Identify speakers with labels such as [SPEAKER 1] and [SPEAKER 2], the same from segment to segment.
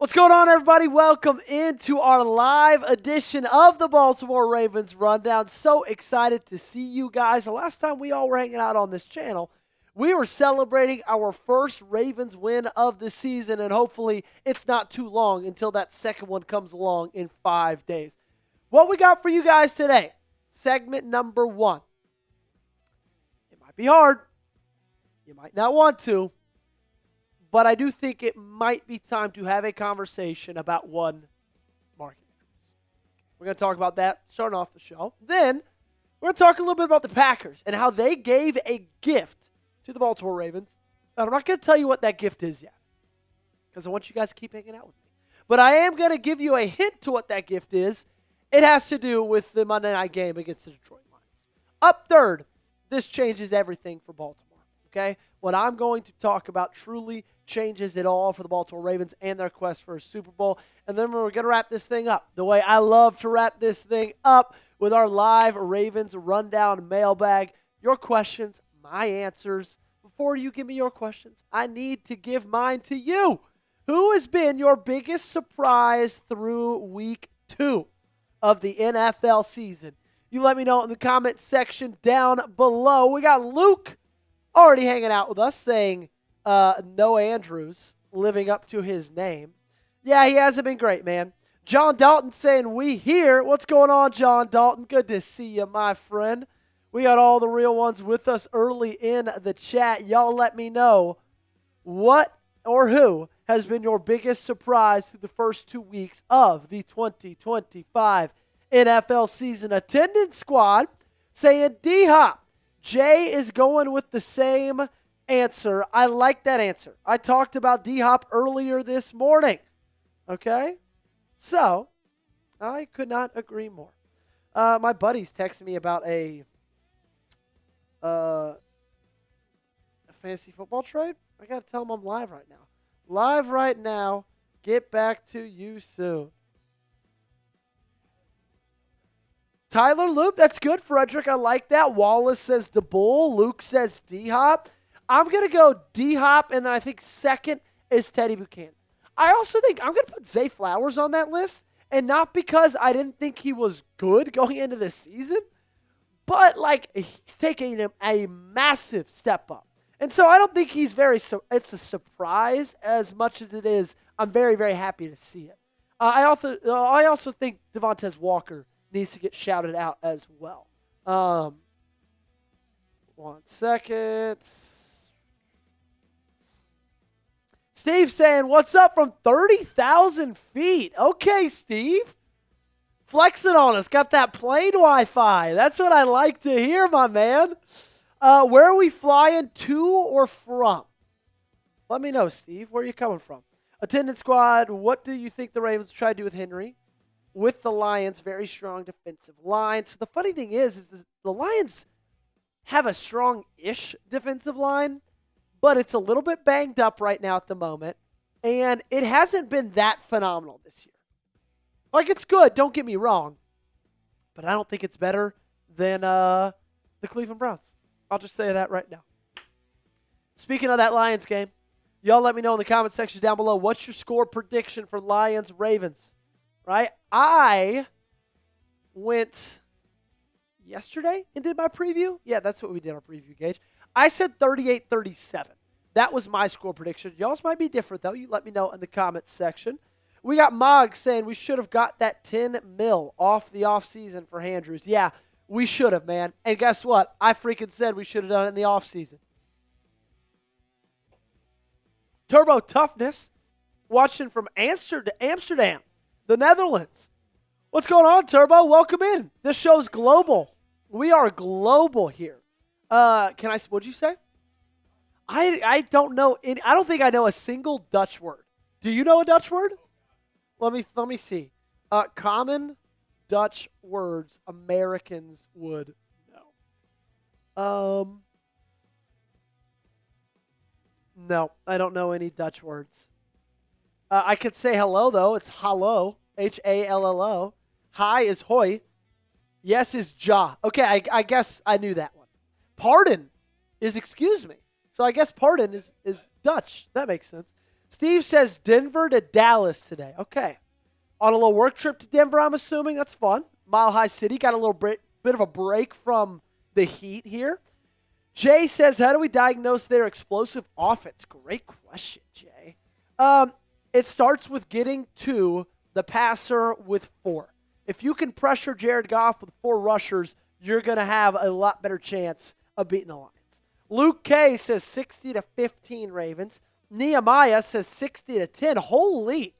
[SPEAKER 1] What's going on, everybody? Welcome into our live edition of the Baltimore Ravens Rundown. So excited to see you guys. The last time we all were hanging out on this channel, we were celebrating our first Ravens win of the season, and hopefully it's not too long until that second one comes along in 5 days. What we got for you guys today, segment number 1. It might be hard. You might not want to. But I do think it might be time to have a conversation about one Mark Andrews. We're going to talk about that starting off the show. Then we're going to talk a little bit about the Packers and how they gave a gift to the Baltimore Ravens. And I'm not going to tell you what that gift is yet because I want you guys to keep hanging out with me. But I am going to give you a hint to what that gift is. It has to do with the Monday night game against the Detroit Lions. Up third, this changes everything for Baltimore. Okay? What I'm going to talk about truly changes it all for the Baltimore Ravens and their quest for a Super Bowl. And then we're going to wrap this thing up the way I love to wrap this thing up with our live Ravens Rundown mailbag. Your questions, my answers. Before you give me your questions, I need to give mine to you. Who has been your biggest surprise through week 2 of the NFL season? You let me know in the comment section down below. We got Luke already hanging out with us saying no Andrews, living up to his name. Yeah, he hasn't been great, man. John Dalton saying we here. What's going on, John Dalton? Good to see you, my friend. We got all the real ones with us early in the chat. Y'all let me know what or who has been your biggest surprise through the first 2 weeks of the 2025 NFL season. Attendance squad saying D-Hop. Jay is going with the same answer. I like that answer. I talked about D-Hop earlier this morning. Okay? So, I could not agree more. My buddy's texting me about a fantasy football trade. I got to tell him I'm live right now. Live right now. Get back to you soon. Tyler Loop, that's good. Frederick, I like that. Wallace says the Bull. Luke says D-Hop. I'm going to go D-Hop, and then I think second is Teddy Buchanan. I also think I'm going to put Zay Flowers on that list, and not because I didn't think he was good going into this season, but, like, he's taking a massive step up. And so I don't think he's it's a surprise as much as it is. I'm very, very happy to see it. I also think Devontae Walker needs to get shouted out as well. 1 second. Steve saying, what's up from 30,000 feet? Okay, Steve. Flexing on us. Got that plane Wi-Fi. That's what I like to hear, my man. Where are we flying to or from? Let me know, Steve. Where are you coming from? Attendance squad, what do you think the Ravens try to do with Henry? With the Lions, very strong defensive line. So the funny thing is the Lions have a strong-ish defensive line, but it's a little bit banged up right now at the moment, and it hasn't been that phenomenal this year. Like, it's good, don't get me wrong, but I don't think it's better than the Cleveland Browns. I'll just say that right now. Speaking of that Lions game, y'all let me know in the comment section down below, what's your score prediction for Lions-Ravens? Right? I went yesterday and did my preview. Yeah, that's what we did, our preview, Gage. I said 38-37. That was my score prediction. Y'all's might be different, though. You let me know in the comments section. We got Mog saying we should have got that $10 million off the offseason for Andrews. Yeah, we should have, man. And guess what? I freaking said we should have done it in the offseason. Turbo Toughness, watching from Amsterdam. The Netherlands. What's going on, Turbo? Welcome in. This show's global. We are global here. What'd you say? I don't know. I don't think I know a single Dutch word. Do you know a Dutch word? Let me see. Common Dutch words Americans would know. No, I don't know any Dutch words. I could say hello, though. It's hallo, H-A-L-L-O. Hi is hoi. Yes is ja. Okay, I guess I knew that one. Pardon is excuse me. So I guess pardon is Dutch. That makes sense. Steve says Denver to Dallas today. Okay. On a little work trip to Denver, I'm assuming. That's fun. Mile High City. Got a little bit of a break from the heat here. Jay says, how do we diagnose their explosive offense? Great question, Jay. It starts with getting to the passer with 4. If you can pressure Jared Goff with 4 rushers, you're going to have a lot better chance of beating the Lions. Luke K says 60-15 Ravens. Nehemiah says 60-10. Holy,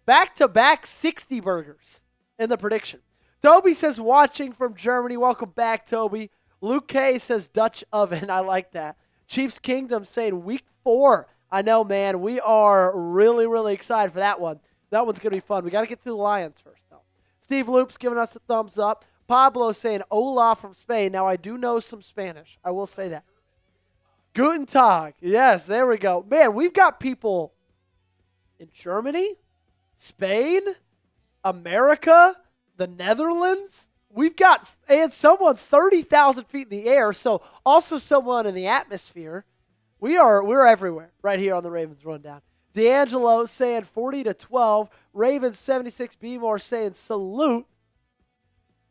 [SPEAKER 1] back-to-back 60 burgers in the prediction. Toby says watching from Germany. Welcome back, Toby. Luke K says Dutch oven. I like that. Chiefs Kingdom saying week 4. I know, man. We are really, really excited for that one. That one's going to be fun. We got to get through the Lions first, though. Steve Loop's giving us a thumbs up. Pablo saying hola from Spain. Now, I do know some Spanish. I will say that. Guten Tag. Yes, there we go. Man, we've got people in Germany, Spain, America, the Netherlands. We've got, and someone 30,000 feet in the air, so also someone in the atmosphere. We're everywhere right here on the Ravens Rundown. D'Angelo saying 40-12. Ravens 76. B-More saying salute.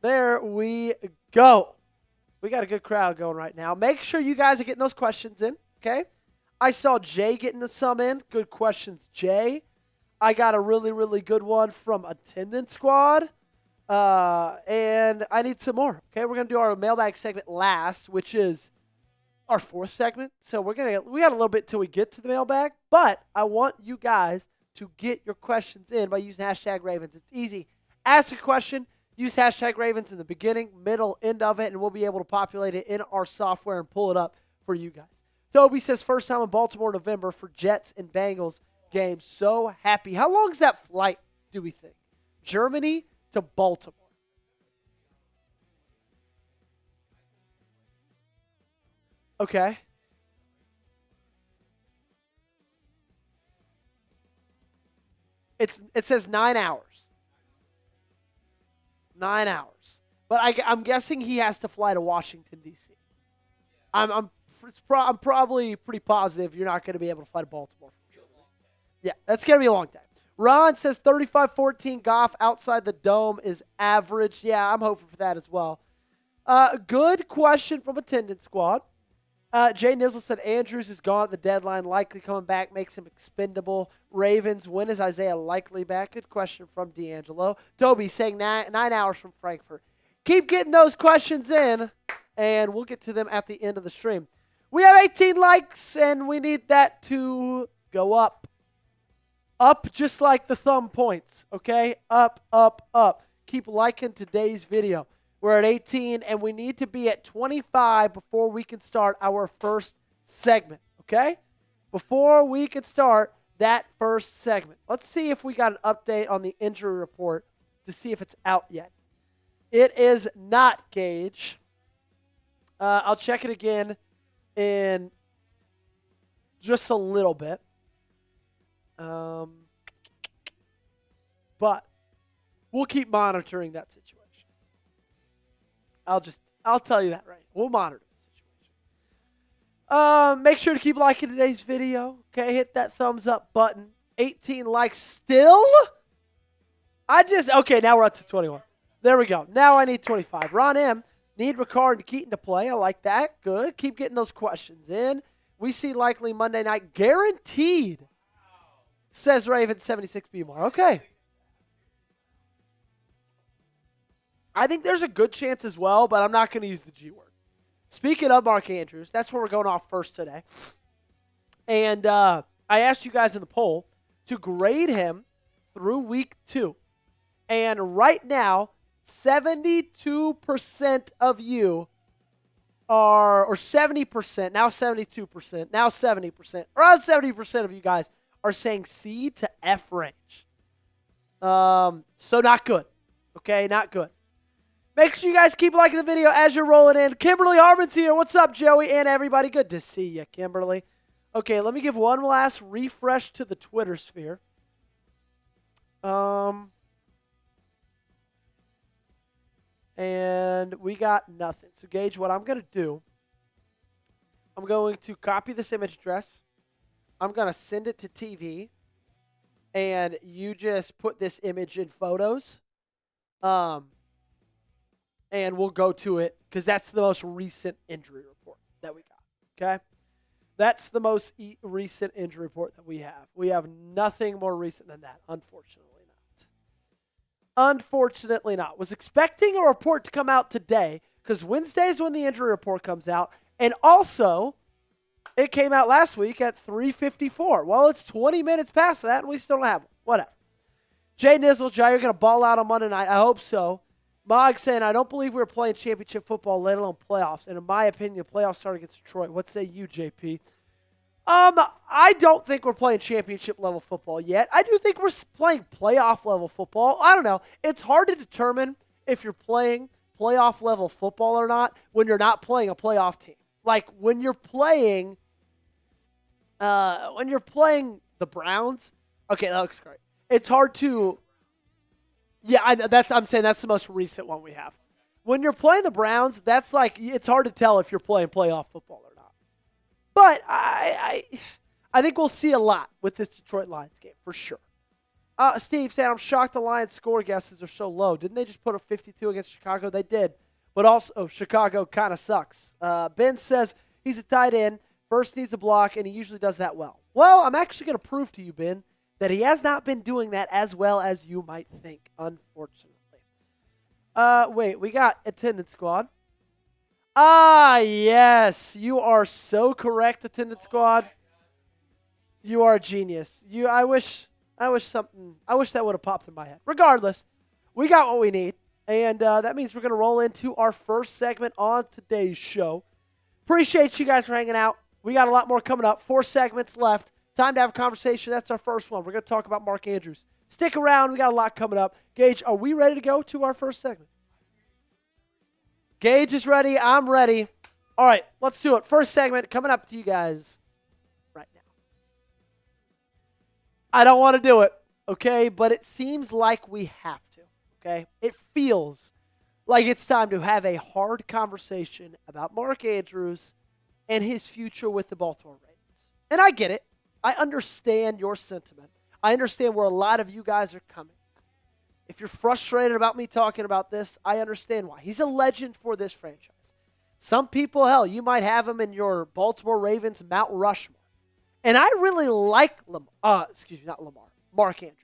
[SPEAKER 1] There we go. We got a good crowd going right now. Make sure you guys are getting those questions in, okay? I saw Jay getting some in. Good questions, Jay. I got a really, really good one from Attendance Squad. And I need some more, okay? We're going to do our mailbag segment last, which is our 4th segment. So we got a little bit till we get to the mailbag, but I want you guys to get your questions in by using hashtag Ravens. It's easy. Ask a question, use hashtag Ravens in the beginning, middle, end of it, and we'll be able to populate it in our software and pull it up for you guys. Toby says first time in Baltimore November for Jets and Bengals game. So happy. How long is that flight, do we think? Germany to Baltimore. Okay. It says 9 hours. 9 hours. But I'm guessing he has to fly to Washington, D.C. I'm probably pretty positive you're not going to be able to fly to Baltimore from Germany. Yeah, that's going to be a long time. Ron says 35-14 Goff outside the dome is average. Yeah, I'm hoping for that as well. Good question from Attendance Squad. Jay Nizzle said Andrews is gone at the deadline, likely coming back, makes him expendable. Ravens, when is Isaiah likely back? Good question from D'Angelo. Toby saying 9 hours from Frankfurt. Keep getting those questions in, and we'll get to them at the end of the stream. We have 18 likes, and we need that to go up. Up just like the thumb points, okay? Up, up, up. Keep liking today's video. We're at 18, and we need to be at 25 before we can start our first segment, okay? Before we can start that first segment. Let's see if we got an update on the injury report to see if it's out yet. It is not, Gage. I'll check it again in just a little bit. But we'll keep monitoring that situation. I'll tell you that right. We'll monitor the situation. Make sure to keep liking today's video. Okay, hit that thumbs up button. 18 likes still. Okay, now we're up to 21. There we go. Now I need 25. Ron M, need Ricard and Keaton to play. I like that. Good. Keep getting those questions in. We see likely Monday night. Guaranteed. Says Raven 76 B more. Okay. I think there's a good chance as well, but I'm not going to use the G word. Speaking of Mark Andrews, that's where we're going off first today. And I asked you guys in the poll to grade him through week 2. And right now, 72% of you are, or 70%, now 72%, now 70%, around 70% of you guys are saying C to F range. So not good. Okay, not good. Make sure you guys keep liking the video as you're rolling in. Kimberly Harmon's here. What's up, Joey and everybody? Good to see you, Kimberly. Okay, let me give one last refresh to the Twitter sphere. And we got nothing. So, Gage, what I'm going to do, I'm going to copy this image address. I'm going to send it to TV. and you just put this image in photos, and we'll go to it because that's the most recent injury report that we got, okay? That's the most recent injury report that we have. We have nothing more recent than that, unfortunately not. Unfortunately not. Was expecting a report to come out today because Wednesday is when the injury report comes out, and also it came out last week at 3:54. Well, it's 20 minutes past that, and we still don't have one. Whatever. Jay Nizzle, Jay, you're going to ball out on Monday night. I hope so. Mog saying, I don't believe we were playing championship football, let alone playoffs. And in my opinion, the playoffs start against Detroit. What say you, JP? I don't think we're playing championship level football yet. I do think we're playing playoff level football. I don't know. It's hard to determine if you're playing playoff level football or not when you're not playing a playoff team. Like when you're playing the Browns. Okay, that looks great. It's hard to. Yeah, I'm saying that's the most recent one we have. When you're playing the Browns, that's like it's hard to tell if you're playing playoff football or not. But I think we'll see a lot with this Detroit Lions game for sure. Steve saying, I'm shocked the Lions score guesses are so low. Didn't they just put a 52 against Chicago? They did. But also, Chicago kind of sucks. Ben says he's a tight end. First needs a block, and he usually does that well. Well, I'm actually going to prove to you, Ben, that he has not been doing that as well as you might think, unfortunately. Wait, we got attendance squad. Ah, yes. You are so correct, attendance squad. You are a genius. I wish that would have popped in my head. Regardless, we got what we need, and that means we're going to roll into our first segment on today's show. Appreciate you guys for hanging out. We got a lot more coming up. 4 segments left. Time to have a conversation. That's our first one. We're going to talk about Mark Andrews. Stick around. We got a lot coming up. Gage, are we ready to go to our first segment? Gage is ready. I'm ready. All right, let's do it. First segment coming up to you guys right now. I don't want to do it, okay? But it seems like we have to, okay? It feels like it's time to have a hard conversation about Mark Andrews and his future with the Baltimore Ravens. And I get it. I understand your sentiment. I understand where a lot of you guys are coming. If you're frustrated about me talking about this, I understand why. He's a legend for this franchise. Some people, hell, you might have him in your Baltimore Ravens Mount Rushmore. And I really like Mark Andrews.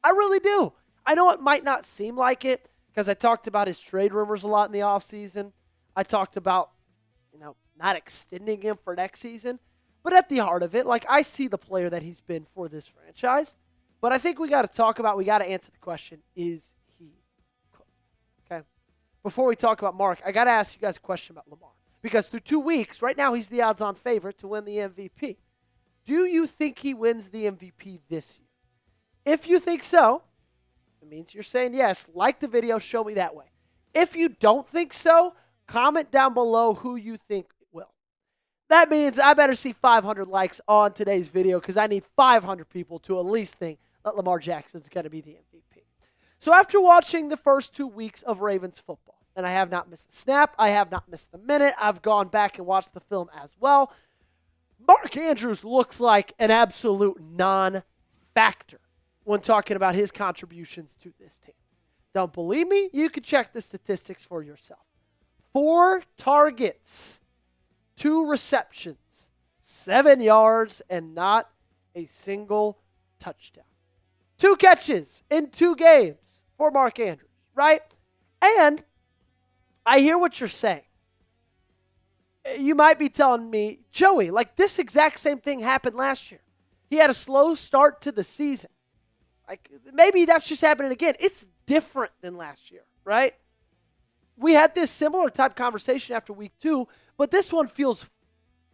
[SPEAKER 1] I really do. I know it might not seem like it because I talked about his trade rumors a lot in the offseason. I talked about, not extending him for next season. But at the heart of it, I see the player that he's been for this franchise. But I think we got to answer the question, is he cooked? Okay? Before we talk about Mark, I got to ask you guys a question about Lamar. Because through 2 weeks, right now he's the odds-on favorite to win the MVP. Do you think he wins the MVP this year? If you think so, it means you're saying yes. Like the video, show me that way. If you don't think so, comment down below who you think will. That means I better see 500 likes on today's video because I need 500 people to at least think that Lamar Jackson is going to be the MVP. So after watching the first 2 weeks of Ravens football, and I have not missed a snap, I have not missed a minute, I've gone back and watched the film as well, Mark Andrews looks like an absolute non-factor when talking about his contributions to this team. Don't believe me? You can check the statistics for yourself. 4 targets, 2 receptions, 7 yards, and not a single touchdown. 2 catches in 2 games for Mark Andrews, right? And I hear what you're saying. You might be telling me, Joey, this exact same thing happened last year. He had a slow start to the season. Maybe that's just happening again. It's different than last year, right? We had this similar type conversation after week 2, but this one feels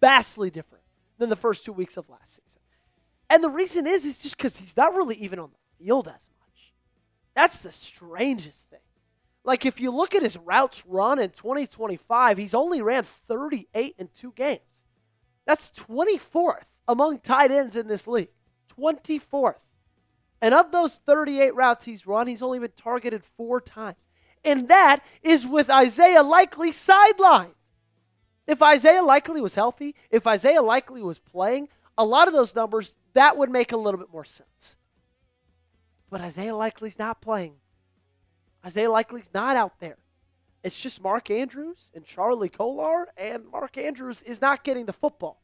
[SPEAKER 1] vastly different than the first 2 weeks of last season. And the reason is just because he's not really even on the field as much. That's the strangest thing. If you look at his routes run in 2025, he's only ran 38 in 2 games. That's 24th among tight ends in this league. 24th. And of those 38 routes he's run, he's only been targeted 4 times. And that is with Isaiah Likely sidelined. If Isaiah Likely was healthy, if Isaiah Likely was playing, a lot of those numbers, that would make a little bit more sense. But Isaiah Likely's not playing. Isaiah Likely's not out there. It's just Mark Andrews and Charlie Kolar, and Mark Andrews is not getting the football.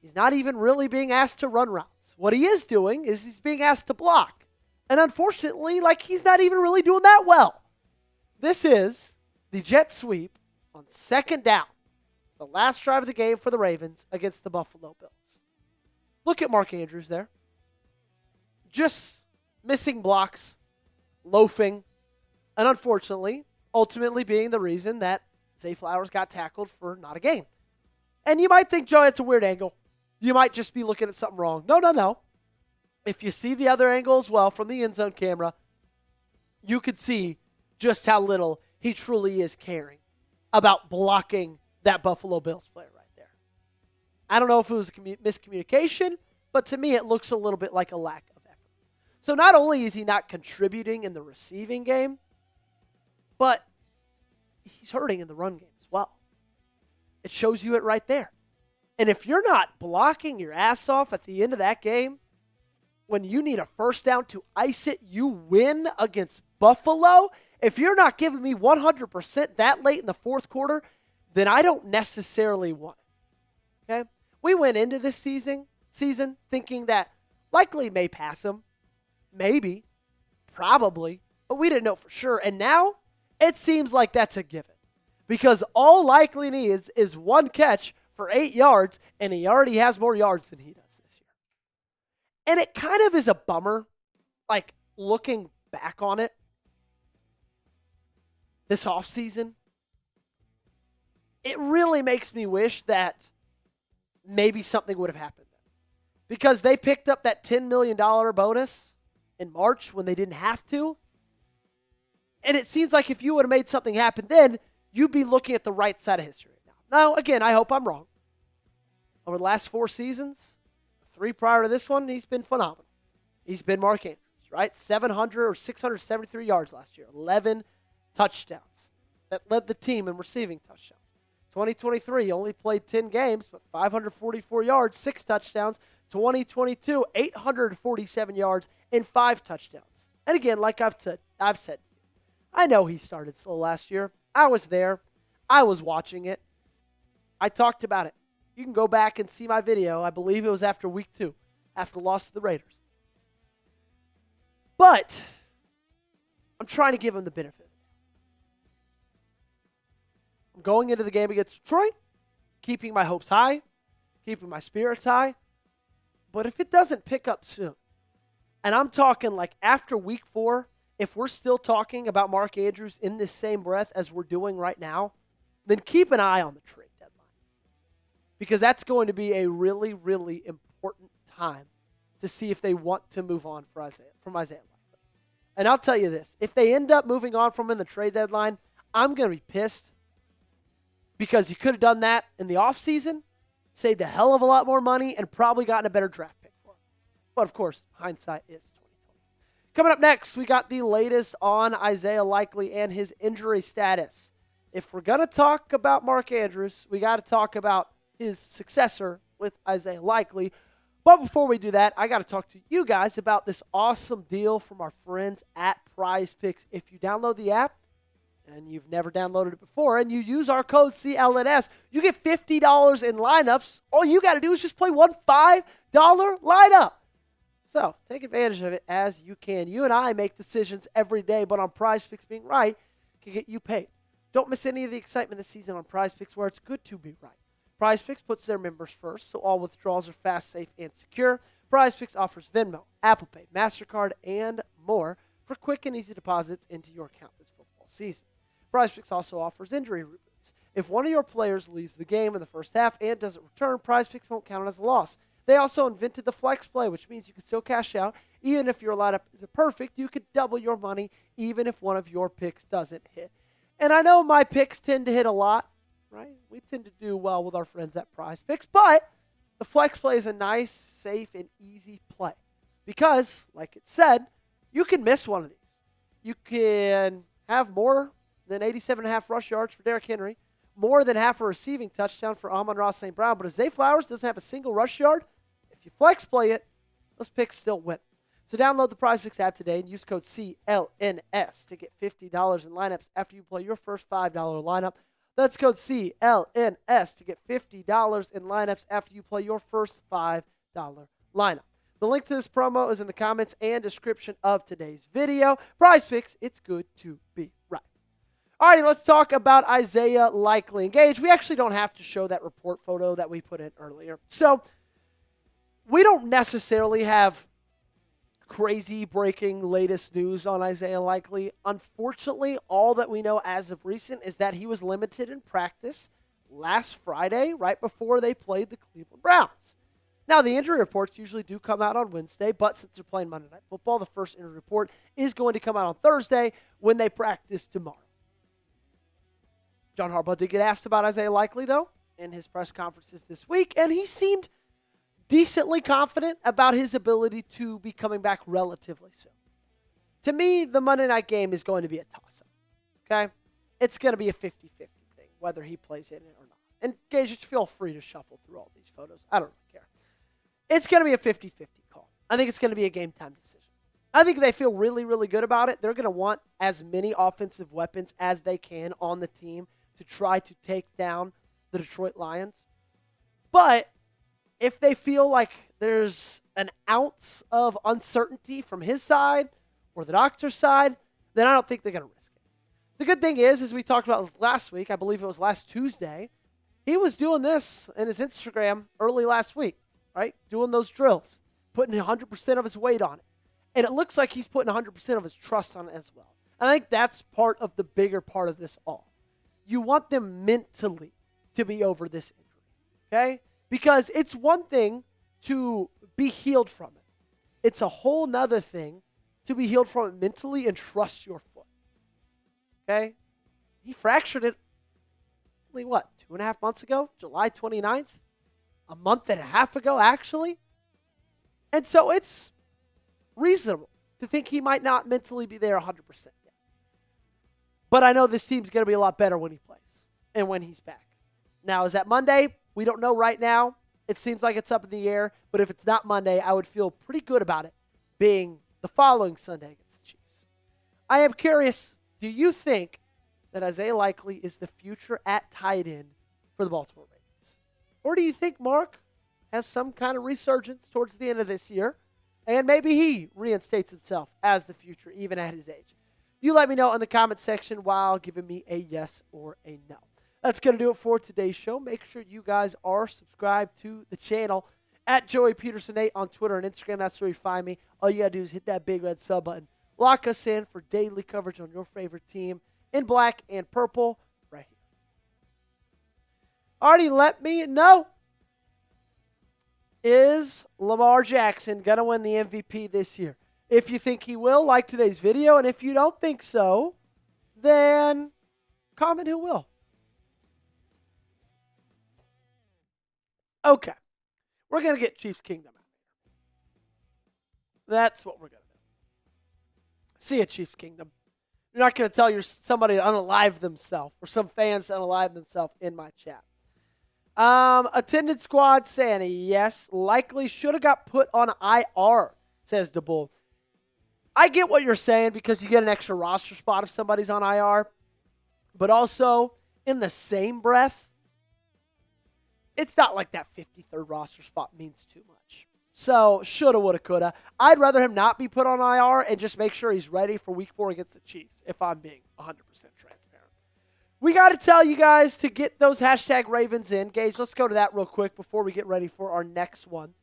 [SPEAKER 1] He's not even really being asked to run routes. What he is doing is he's being asked to block. And unfortunately, he's not even really doing that well. This is the jet sweep on second down. The last drive of the game for the Ravens against the Buffalo Bills. Look at Mark Andrews there. Just missing blocks, loafing, and unfortunately, ultimately being the reason that Zay Flowers got tackled for not a gain. And you might think, Joe, it's a weird angle. You might just be looking at something wrong. No. If you see the other angle as well from the end zone camera, you could see just how little he truly is caring about blocking that Buffalo Bills player right there. I don't know if it was a miscommunication, but to me it looks a little bit like a lack of effort. So not only is he not contributing in the receiving game, but he's hurting in the run game as well. It shows you it right there. And if you're not blocking your ass off at the end of that game, when you need a first down to ice it, you win against Buffalo. If you're not giving me 100% that late in the fourth quarter, then I don't necessarily want it. Okay? We went into this season thinking that Likely may pass him. Maybe. Probably. But we didn't know for sure. And now it seems like that's a given. Because all Likely needs is one catch for 8 yards, and he already has more yards than he does this year. And it kind of is a bummer, looking back on it, this offseason. It really makes me wish that maybe something would have happened then. Because they picked up that $10 million bonus in March when they didn't have to. And it seems like if you would have made something happen then, you'd be looking at the right side of history right now. Now, again, I hope I'm wrong. Over the last 4 seasons, 3 prior to this one, he's been phenomenal. He's been Mark Andrews, right? 700 or 673 yards last year, 11 touchdowns. That led the team in receiving touchdowns. 2023, only played 10 games, but 544 yards, 6 touchdowns. 2022, 847 yards and 5 touchdowns. And again, like I've said, I know he started slow last year. I was there. I was watching it. I talked about it. You can go back and see my video. I believe it was after week 2, after the loss to the Raiders. But I'm trying to give him the benefit. I'm going into the game against Detroit, keeping my hopes high, keeping my spirits high. But if it doesn't pick up soon, and I'm talking after week 4, if we're still talking about Mark Andrews in this same breath as we're doing right now, then keep an eye on the trade deadline. Because that's going to be a really, really important time to see if they want to move on from Isaiah Likely. And I'll tell you this, if they end up moving on from him in the trade deadline, I'm going to be pissed because you could have done that in the offseason, saved a hell of a lot more money, and probably gotten a better draft pick for him. But, of course, hindsight is 2020. Coming up next, we got the latest on Isaiah Likely and his injury status. If we're going to talk about Mark Andrews, we got to talk about his successor with Isaiah Likely. But before we do that, I got to talk to you guys about this awesome deal from our friends at Prize Picks. If you download the app, and you've never downloaded it before, and you use our code CLNS, you get $50 in lineups. All you got to do is just play one $5 lineup. So take advantage of it as you can. You and I make decisions every day, but on Prize Picks, being right can get you paid. Don't miss any of the excitement this season on Prize Picks, where it's good to be right. Prize Picks puts their members first, so all withdrawals are fast, safe, and secure. Prize Picks offers Venmo, Apple Pay, MasterCard, and more for quick and easy deposits into your account this football season. Prize Picks also offers injury reboots. If one of your players leaves the game in the first half and doesn't return, Prize Picks won't count it as a loss. They also invented the flex play, which means you can still cash out. Even if your lineup isn't perfect, you could double your money even if one of your picks doesn't hit. And I know my picks tend to hit a lot, right? We tend to do well with our friends at Prize Picks, but the flex play is a nice, safe, and easy play. Because, like it said, you can miss one of these. You can have more than 87.5 rush yards for Derrick Henry, more than half a receiving touchdown for Amon-Ra St. Brown. But if Zay Flowers doesn't have a single rush yard, if you flex play it, those picks still win. So download the PrizePicks app today and use code CLNS to get $50 in lineups after you play your first $5 lineup. That's code CLNS to get $50 in lineups after you play your first $5 lineup. The link to this promo is in the comments and description of today's video. PrizePicks, it's good to be right. All right, let's talk about Isaiah Likely. Engage, we actually don't have to show that report photo that we put in earlier. So we don't necessarily have crazy breaking latest news on Isaiah Likely. Unfortunately, all that we know as of recent is that he was limited in practice last Friday, right before they played the Cleveland Browns. Now, the injury reports usually do come out on Wednesday, but since they're playing Monday Night Football, the first injury report is going to come out on Thursday when they practice tomorrow. John Harbaugh did get asked about Isaiah Likely, though, in his press conferences this week, and he seemed decently confident about his ability to be coming back relatively soon. To me, the Monday night game is going to be a toss-up, okay? It's going to be a 50-50 thing, whether he plays in it or not. And, Gage, feel free to shuffle through all these photos. I don't really care. It's going to be a 50-50 call. I think it's going to be a game-time decision. I think they feel really, really good about it. They're going to want as many offensive weapons as they can on the team to try to take down the Detroit Lions. But if they feel like there's an ounce of uncertainty from his side or the doctor's side, then I don't think they're going to risk it. The good thing is, as we talked about last week, I believe it was last Tuesday, he was doing this in his Instagram early last week, right? Doing those drills, putting 100% of his weight on it. And it looks like he's putting 100% of his trust on it as well. And I think that's part of the bigger part of this all. You want them mentally to be over this injury, okay? Because it's one thing to be healed from it. It's a whole nother thing to be healed from it mentally and trust your foot, okay? He fractured it, only what, 2.5 months ago? July 29th? A month and a half ago, actually? And so it's reasonable to think he might not mentally be there 100% yet. But I know this team's going to be a lot better when he plays and when he's back. Now, is that Monday? We don't know right now. It seems like it's up in the air. But if it's not Monday, I would feel pretty good about it being the following Sunday against the Chiefs. I am curious, do you think that Isaiah Likely is the future at tight end for the Baltimore Ravens? Or do you think Mark has some kind of resurgence towards the end of this year and maybe he reinstates himself as the future even at his age? You let me know in the comment section while giving me a yes or a no. That's going to do it for today's show. Make sure you guys are subscribed to the channel at Joey Petersen8 on Twitter and Instagram. That's where you find me. All you got to do is hit that big red sub button. Lock us in for daily coverage on your favorite team in black and purple right here. Already let me know. Is Lamar Jackson going to win the MVP this year? If you think he will, like today's video. And if you don't think so, then comment who will. Okay. We're going to get Chiefs Kingdom out. That's what we're going to do. See ya, Chiefs Kingdom. You're not going to tell somebody to unalive themselves or some fans to unalive themselves in my chat. Attended squad saying yes. Likely should have got put on IR, says the Bull. I get what you're saying because you get an extra roster spot if somebody's on IR. But also, in the same breath, it's not like that 53rd roster spot means too much. So, shoulda, woulda, coulda. I'd rather him not be put on IR and just make sure he's ready for week 4 against the Chiefs, if I'm being 100% transparent. We got to tell you guys to get those hashtag Ravens in. Gage, let's go to that real quick before we get ready for our next one.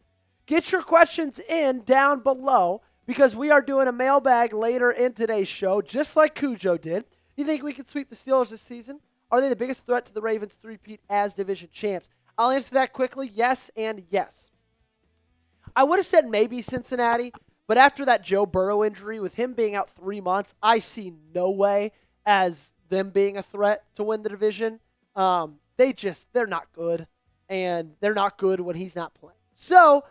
[SPEAKER 1] Get your questions in down below because we are doing a mailbag later in today's show, just like Cujo did. You think we can sweep the Steelers this season? Are they the biggest threat to the Ravens three-peat as division champs? I'll answer that quickly, yes and yes. I would have said maybe Cincinnati, but after that Joe Burrow injury, with him being out 3 months, I see no way as them being a threat to win the division. They're not good, and they're not good when he's not playing. So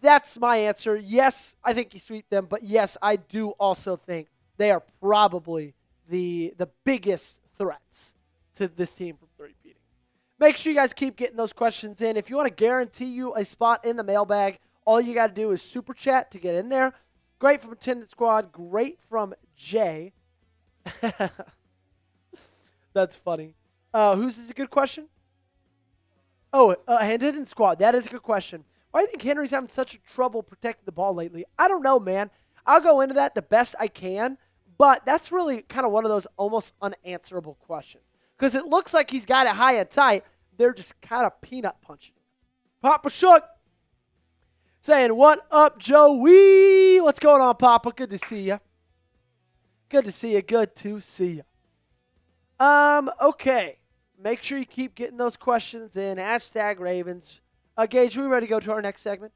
[SPEAKER 1] that's my answer. Yes, I think you sweep them, but yes, I do also think they are probably the biggest threats to this team from three-peating. Make sure you guys keep getting those questions in. If you want to guarantee you a spot in the mailbag, all you got to do is super chat to get in there. Great from Attendant Squad. Great from Jay. That's funny. Whose is a good question? Oh, Attendant Squad. That is a good question. Why do you think Henry's having such trouble protecting the ball lately? I don't know, man. I'll go into that the best I can, but that's really kind of one of those almost unanswerable questions. Because it looks like he's got it high and tight. They're just kind of peanut punching. Papa Shook saying, what up, Joey? What's going on, Papa? Good to see you. Good to see you. Good to see you. Okay. Make sure you keep getting those questions in. Hashtag Ravens. Gage, are we ready to go to our next segment?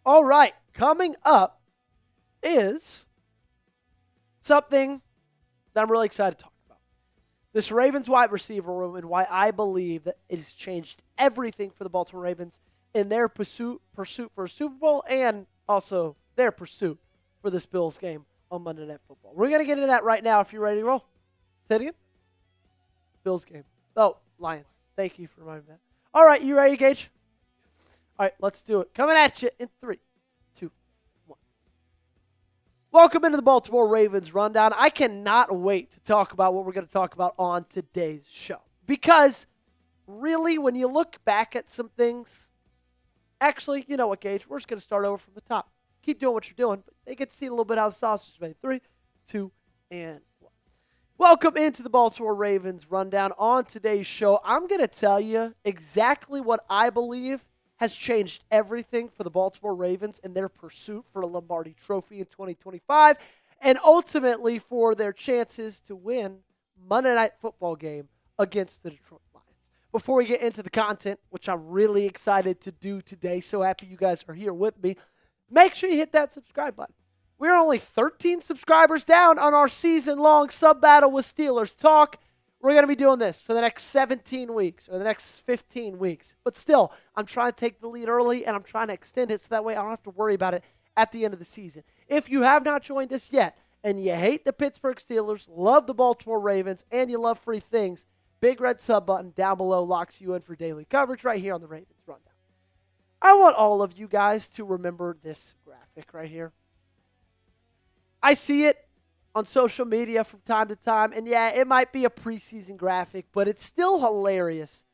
[SPEAKER 1] All right. Coming up is something that I'm really excited to talk about. This Ravens wide receiver room and why I believe that it has changed everything for the Baltimore Ravens in their pursuit for a Super Bowl and also their pursuit for this Bills game on Monday Night Football. We're going to get into that right now if you're ready to roll. Say it again. Bills game. Oh, Lions. Thank you for reminding me that. All right, you ready, Gage? All right, let's do it. Coming at you in 3, 2, 1. Welcome into the Baltimore Ravens Rundown. I cannot wait to talk about what we're going to talk about on today's show. Because, really, when you look back at some things, actually, you know what, Gage? We're just going to start over from the top. Keep doing what you're doing, but they get to see a little bit how the sausage is made. 3, 2, and 1. Welcome into the Baltimore Ravens Rundown. On today's show, I'm going to tell you exactly what I believe has changed everything for the Baltimore Ravens in their pursuit for a Lombardi Trophy in 2025 and ultimately for their chances to win Monday Night Football game against the Detroit Lions. Before we get into the content, which I'm really excited to do today, so happy you guys are here with me, make sure you hit that subscribe button. We're only 13 subscribers down on our season-long sub-battle with Steelers Talk. We're going to be doing this for the next 17 weeks or the next 15 weeks. But still, I'm trying to take the lead early, and I'm trying to extend it so that way I don't have to worry about it at the end of the season. If you have not joined us yet and you hate the Pittsburgh Steelers, love the Baltimore Ravens, and you love free things, big red sub button down below locks you in for daily coverage right here on the Ravens Rundown. I want all of you guys to remember this graphic right here. I see it on social media from time to time, and yeah, it might be a preseason graphic, but it's still hilarious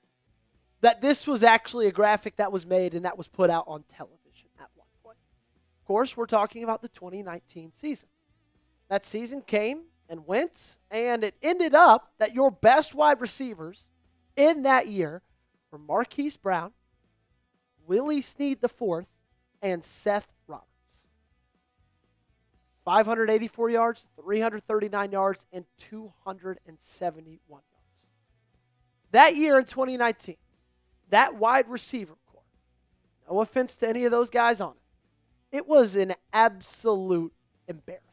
[SPEAKER 1] that this was actually a graphic that was made and that was put out on television at one point. Of course, we're talking about the 2019 season. That season came and went, and it ended up that your best wide receivers in that year were Marquise Brown, Willie Snead IV, and Seth Roberts. 584 yards, 339 yards, and 271 yards. That year in 2019, that wide receiver core, no offense to any of those guys on it, it was an absolute embarrassment.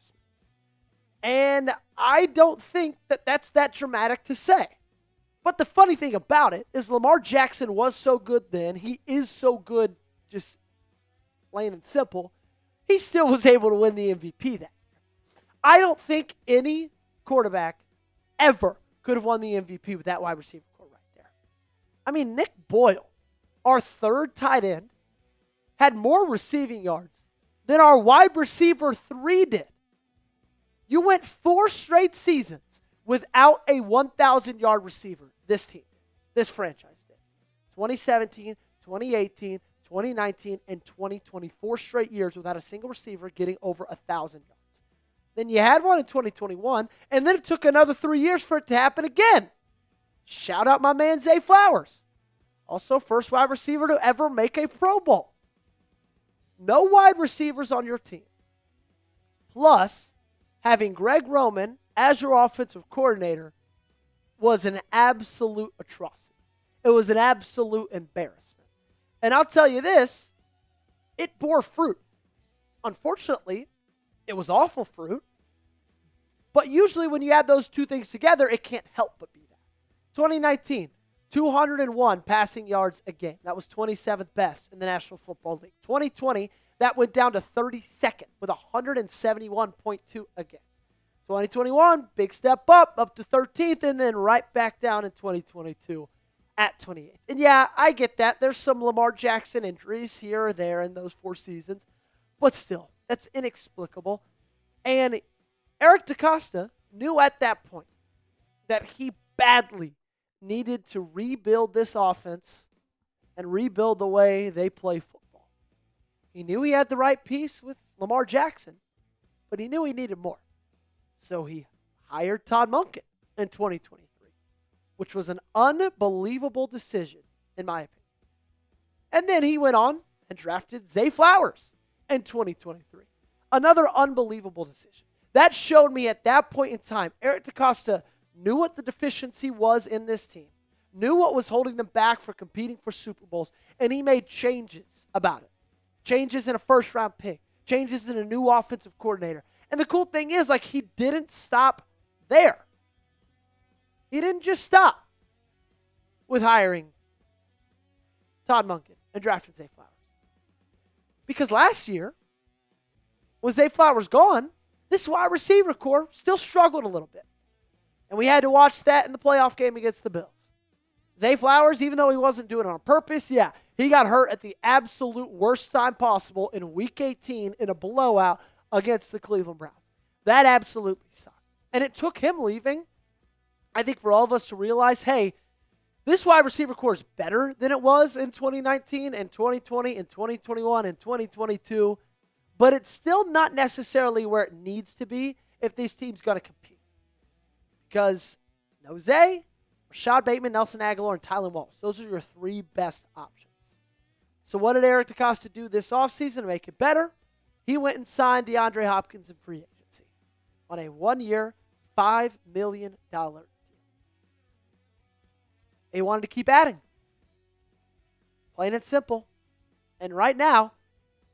[SPEAKER 1] And I don't think that that's that dramatic to say. But the funny thing about it is Lamar Jackson was so good then. He is so good, just plain and simple. He still was able to win the MVP that year. I don't think any quarterback ever could have won the MVP with that wide receiver core right there. I mean, Nick Boyle, our third tight end, had more receiving yards than our wide receiver 3 did. You went 4 straight seasons without a 1,000-yard receiver, this team, this franchise did. 2017, 2018, 2019, and 2024 straight years without a single receiver getting over 1,000 yards. Then you had one in 2021, and then it took another 3 years for it to happen again. Shout out my man Zay Flowers. Also, first wide receiver to ever make a Pro Bowl. No wide receivers on your team. Plus, having Greg Roman as your offensive coordinator was an absolute atrocity. It was an absolute embarrassment. And I'll tell you this, it bore fruit. Unfortunately, it was awful fruit. But usually when you add those two things together, it can't help but be that. 2019, 201 passing yards a game. That was 27th best in the National Football League. 2020, that went down to 32nd with 171.2 a game. 2021, big step up to 13th, and then right back down in 2022 at 28th. And yeah, I get that. There's some Lamar Jackson injuries here or there in those 4 seasons. But still, That's inexplicable. And Eric DeCosta knew at that point that he badly needed to rebuild this offense and rebuild the way they play football. He knew he had the right piece with Lamar Jackson, but he knew he needed more. So he hired Todd Monken in 2023, which was an unbelievable decision, in my opinion. And then he went on and drafted Zay Flowers in 2023. Another unbelievable decision. That showed me at that point in time, Eric DeCosta knew what the deficiency was in this team, knew what was holding them back for competing for Super Bowls, and he made changes about it. Changes in a first-round pick, changes in a new offensive coordinator. And the cool thing is, he didn't stop there. He didn't just stop with hiring Todd Monken and drafting Zay Flowers. Because last year, with Zay Flowers gone, this wide receiver core still struggled a little bit. And we had to watch that in the playoff game against the Bills. Zay Flowers, even though he wasn't doing it on purpose, he got hurt at the absolute worst time possible in Week 18 in a blowout against the Cleveland Browns. That absolutely sucked. And it took him leaving, I think, for all of us to realize, hey, this wide receiver core is better than it was in 2019 and 2020 and 2021 and 2022, but it's still not necessarily where it needs to be if this team's going to compete. Because no Zay, Rashad Bateman, Nelson Aguilar, and Tylan Wallace. Those are your three best options. So what did Eric DeCosta do this offseason to make it better? He went and signed DeAndre Hopkins in free agency on a one-year, $5 million deal. He wanted to keep adding. Plain and simple. And right now,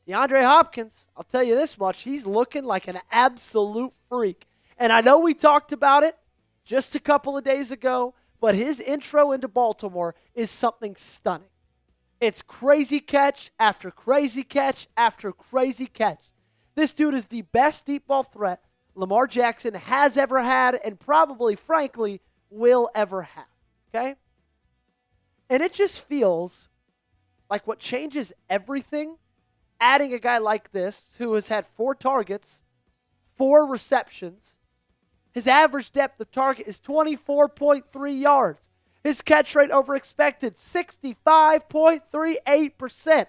[SPEAKER 1] DeAndre Hopkins, I'll tell you this much, he's looking like an absolute freak. And I know we talked about it just a couple of days ago, but his intro into Baltimore is something stunning. It's crazy catch after crazy catch after crazy catch. This dude is the best deep ball threat Lamar Jackson has ever had and probably, frankly, will ever have. Okay? And it just feels like what changes everything, adding a guy like this who has had 4 targets, 4 receptions. His average depth of target is 24.3 yards. His catch rate over expected, 65.38%.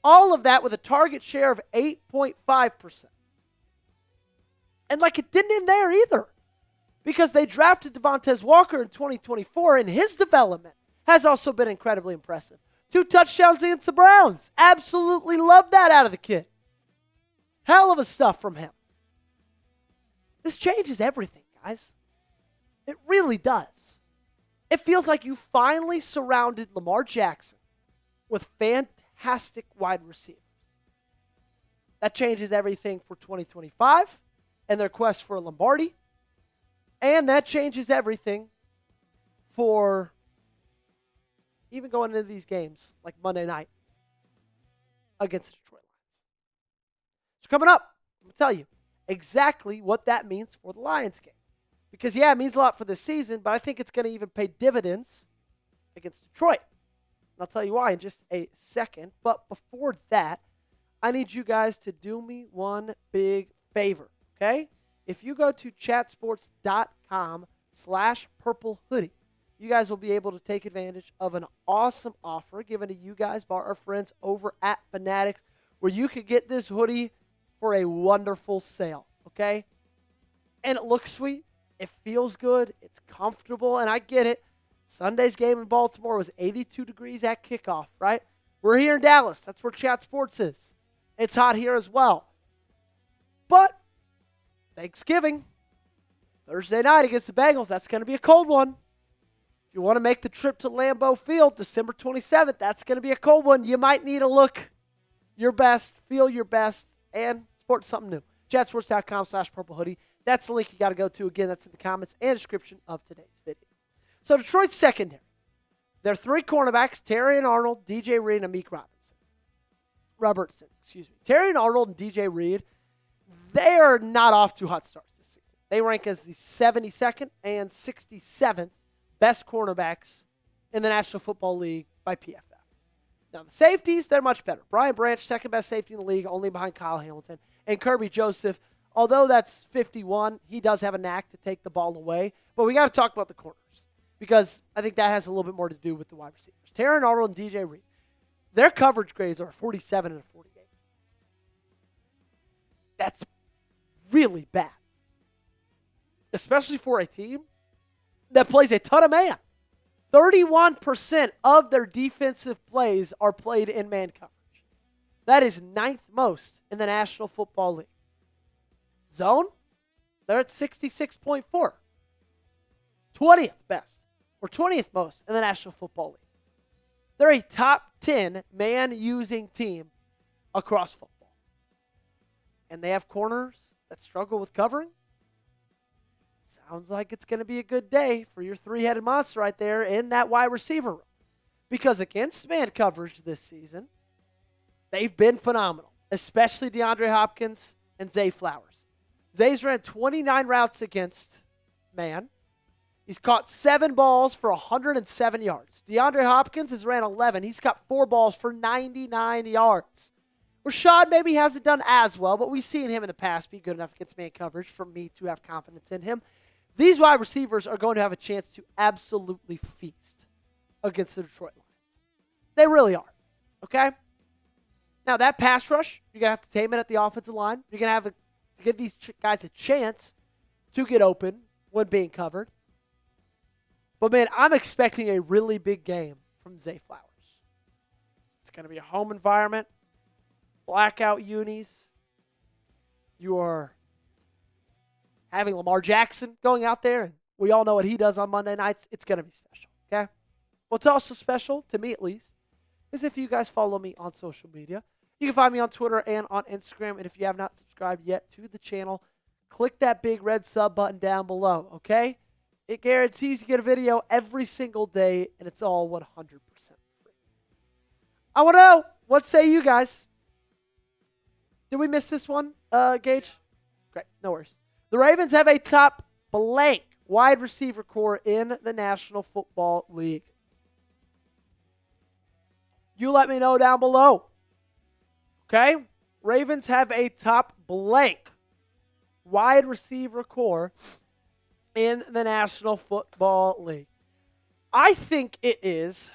[SPEAKER 1] All of that with a target share of 8.5%. And it didn't end there either. Because they drafted Devontae Walker in 2024, and his development has also been incredibly impressive. 2 touchdowns against the Browns. Absolutely love that out of the kid. Hell of a stuff from him. This changes everything, guys. It really does. It feels like you finally surrounded Lamar Jackson with fantastic wide receivers. That changes everything for 2025 and their quest for a Lombardi. And that changes everything for even going into these games like Monday night against the Detroit Lions. So coming up, I'm going to tell you exactly what that means for the Lions game. Because, it means a lot for this season, but I think it's going to even pay dividends against Detroit. And I'll tell you why in just a second. But before that, I need you guys to do me one big favor, okay? If you go to chatsports.com/purple hoodie, you guys will be able to take advantage of an awesome offer given to you guys by our friends over at Fanatics, where you could get this hoodie for a wonderful sale, okay? And it looks sweet. It feels good. It's comfortable, and I get it. Sunday's game in Baltimore was 82 degrees at kickoff, right? We're here in Dallas. That's where Chat Sports is. It's hot here as well. But Thanksgiving, Thursday night against the Bengals, that's going to be a cold one. If you want to make the trip to Lambeau Field, December 27th, that's going to be a cold one. You might need to look your best, feel your best, and sport something new. Chatsports.com/purple hoodie. That's the link you got to go to. Again, that's in the comments and description of today's video. So Detroit's secondary. Their 3 cornerbacks, Terry and Arnold, DJ Reed, and Amik Robertson. Terry and Arnold and DJ Reed, they are not off to hot starts this season. They rank as the 72nd and 67th best cornerbacks in the National Football League by PFF. Now, the safeties, they're much better. Brian Branch, second best safety in the league, only behind Kyle Hamilton. And Kirby Joseph, although that's 51, he does have a knack to take the ball away. But we got to talk about the corners because I think that has a little bit more to do with the wide receivers. Terran Arnold and DJ Reed, their coverage grades are 47 and a 48. That's really bad, especially for a team that plays a ton of man. 31% of their defensive plays are played in man coverage. That is 9th most in the National Football League. Zone, they're at 66.4. 20th best, or 20th most in the National Football League. They're a top 10 man-using team across football. And they have corners that struggle with covering. Sounds like it's going to be a good day for your three-headed monster right there in that wide receiver room. Because against man coverage this season, they've been phenomenal, especially DeAndre Hopkins and Zay Flowers. Zay's ran 29 routes against man. He's caught 7 balls for 107 yards. DeAndre Hopkins has ran 11. He's got 4 balls for 99 yards. Rashad maybe hasn't done as well, but we've seen him in the past be good enough against man coverage for me to have confidence in him. These wide receivers are going to have a chance to absolutely feast against the Detroit Lions. They really are, okay? Now, that pass rush, you're going to have to tame it at the offensive line. You're going to have to give these guys a chance to get open when being covered. But, man, I'm expecting a really big game from Zay Flowers. It's going to be a home environment, blackout unis. You are having Lamar Jackson going out there, and we all know what he does on Monday nights. It's going to be special, okay? What's also special, to me at least, is if you guys follow me on social media. You can find me on Twitter and on Instagram, and if you have not subscribed yet to the channel, click that big red sub button down below, okay? It guarantees you get a video every single day, and it's all 100% free. I want to know, what say you guys? Did we miss this one, Gage? Great, no worries. The Ravens have a top blank wide receiver core in the National Football League. You let me know down below. Okay? Ravens have a top blank wide receiver core in the National Football League. I think it is.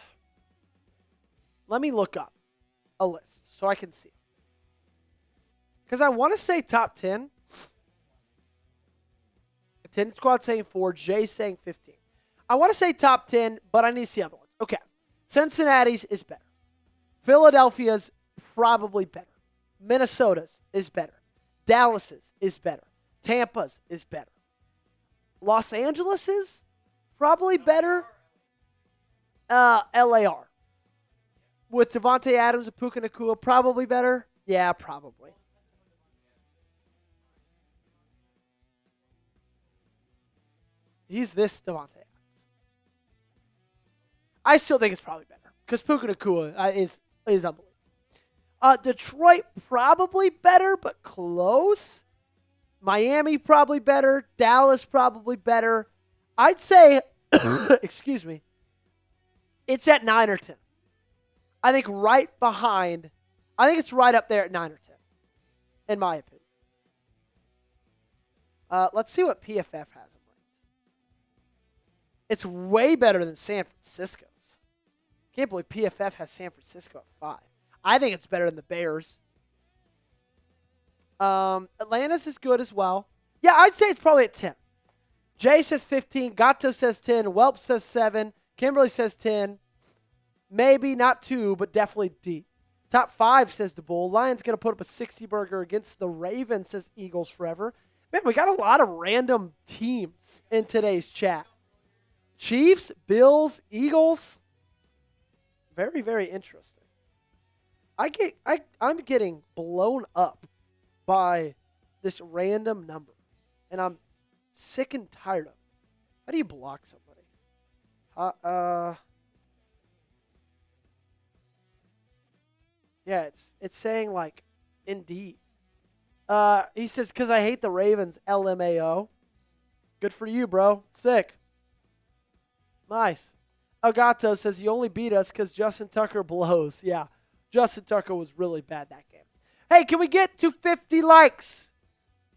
[SPEAKER 1] Let me look up a list so I can see. Because I want to say top 10. 10 squad saying 4. Jay saying 15. I want to say top 10, but I need to see other ones. Okay. Cincinnati's is better. Philadelphia's probably better. Minnesota's is better. Dallas's is better. Tampa's is better. Los Angeles's probably better. LAR. With Devontae Adams and Puka Nacua, probably better. Yeah, probably. He's this Devontae Adams. I still think it's probably better because Puka Nacua is unbelievable. Detroit probably better, but close. Miami probably better. Dallas probably better. I'd say, excuse me, it's at 9 or 10. I think right behind. I think it's right up there at 9 or 10, in my opinion. Let's see what PFF has him. It's way better than San Francisco's. Can't believe PFF has San Francisco at 5. I think it's better than the Bears. Atlanta's is good as well. Yeah, I'd say it's probably at 10. Jay says 15. Gatto says 10. Welp says 7. Kimberly says 10. Maybe not 2, but definitely D. Top 5 says the Bull. Lions going to put up a 60 burger against the Ravens, says Eagles forever. Man, we got a lot of random teams in today's chat. Chiefs, Bills, Eagles. Very, very interesting. I'm getting blown up by this random number, and I'm sick and tired of it. How do you block somebody? Yeah, it's saying like, indeed. He says, because I hate the Ravens, LMAO. Good for you, bro. Sick. Nice. Elgato says, you only beat us because Justin Tucker blows. Yeah, Justin Tucker was really bad that game. Hey, can we get to 50 likes?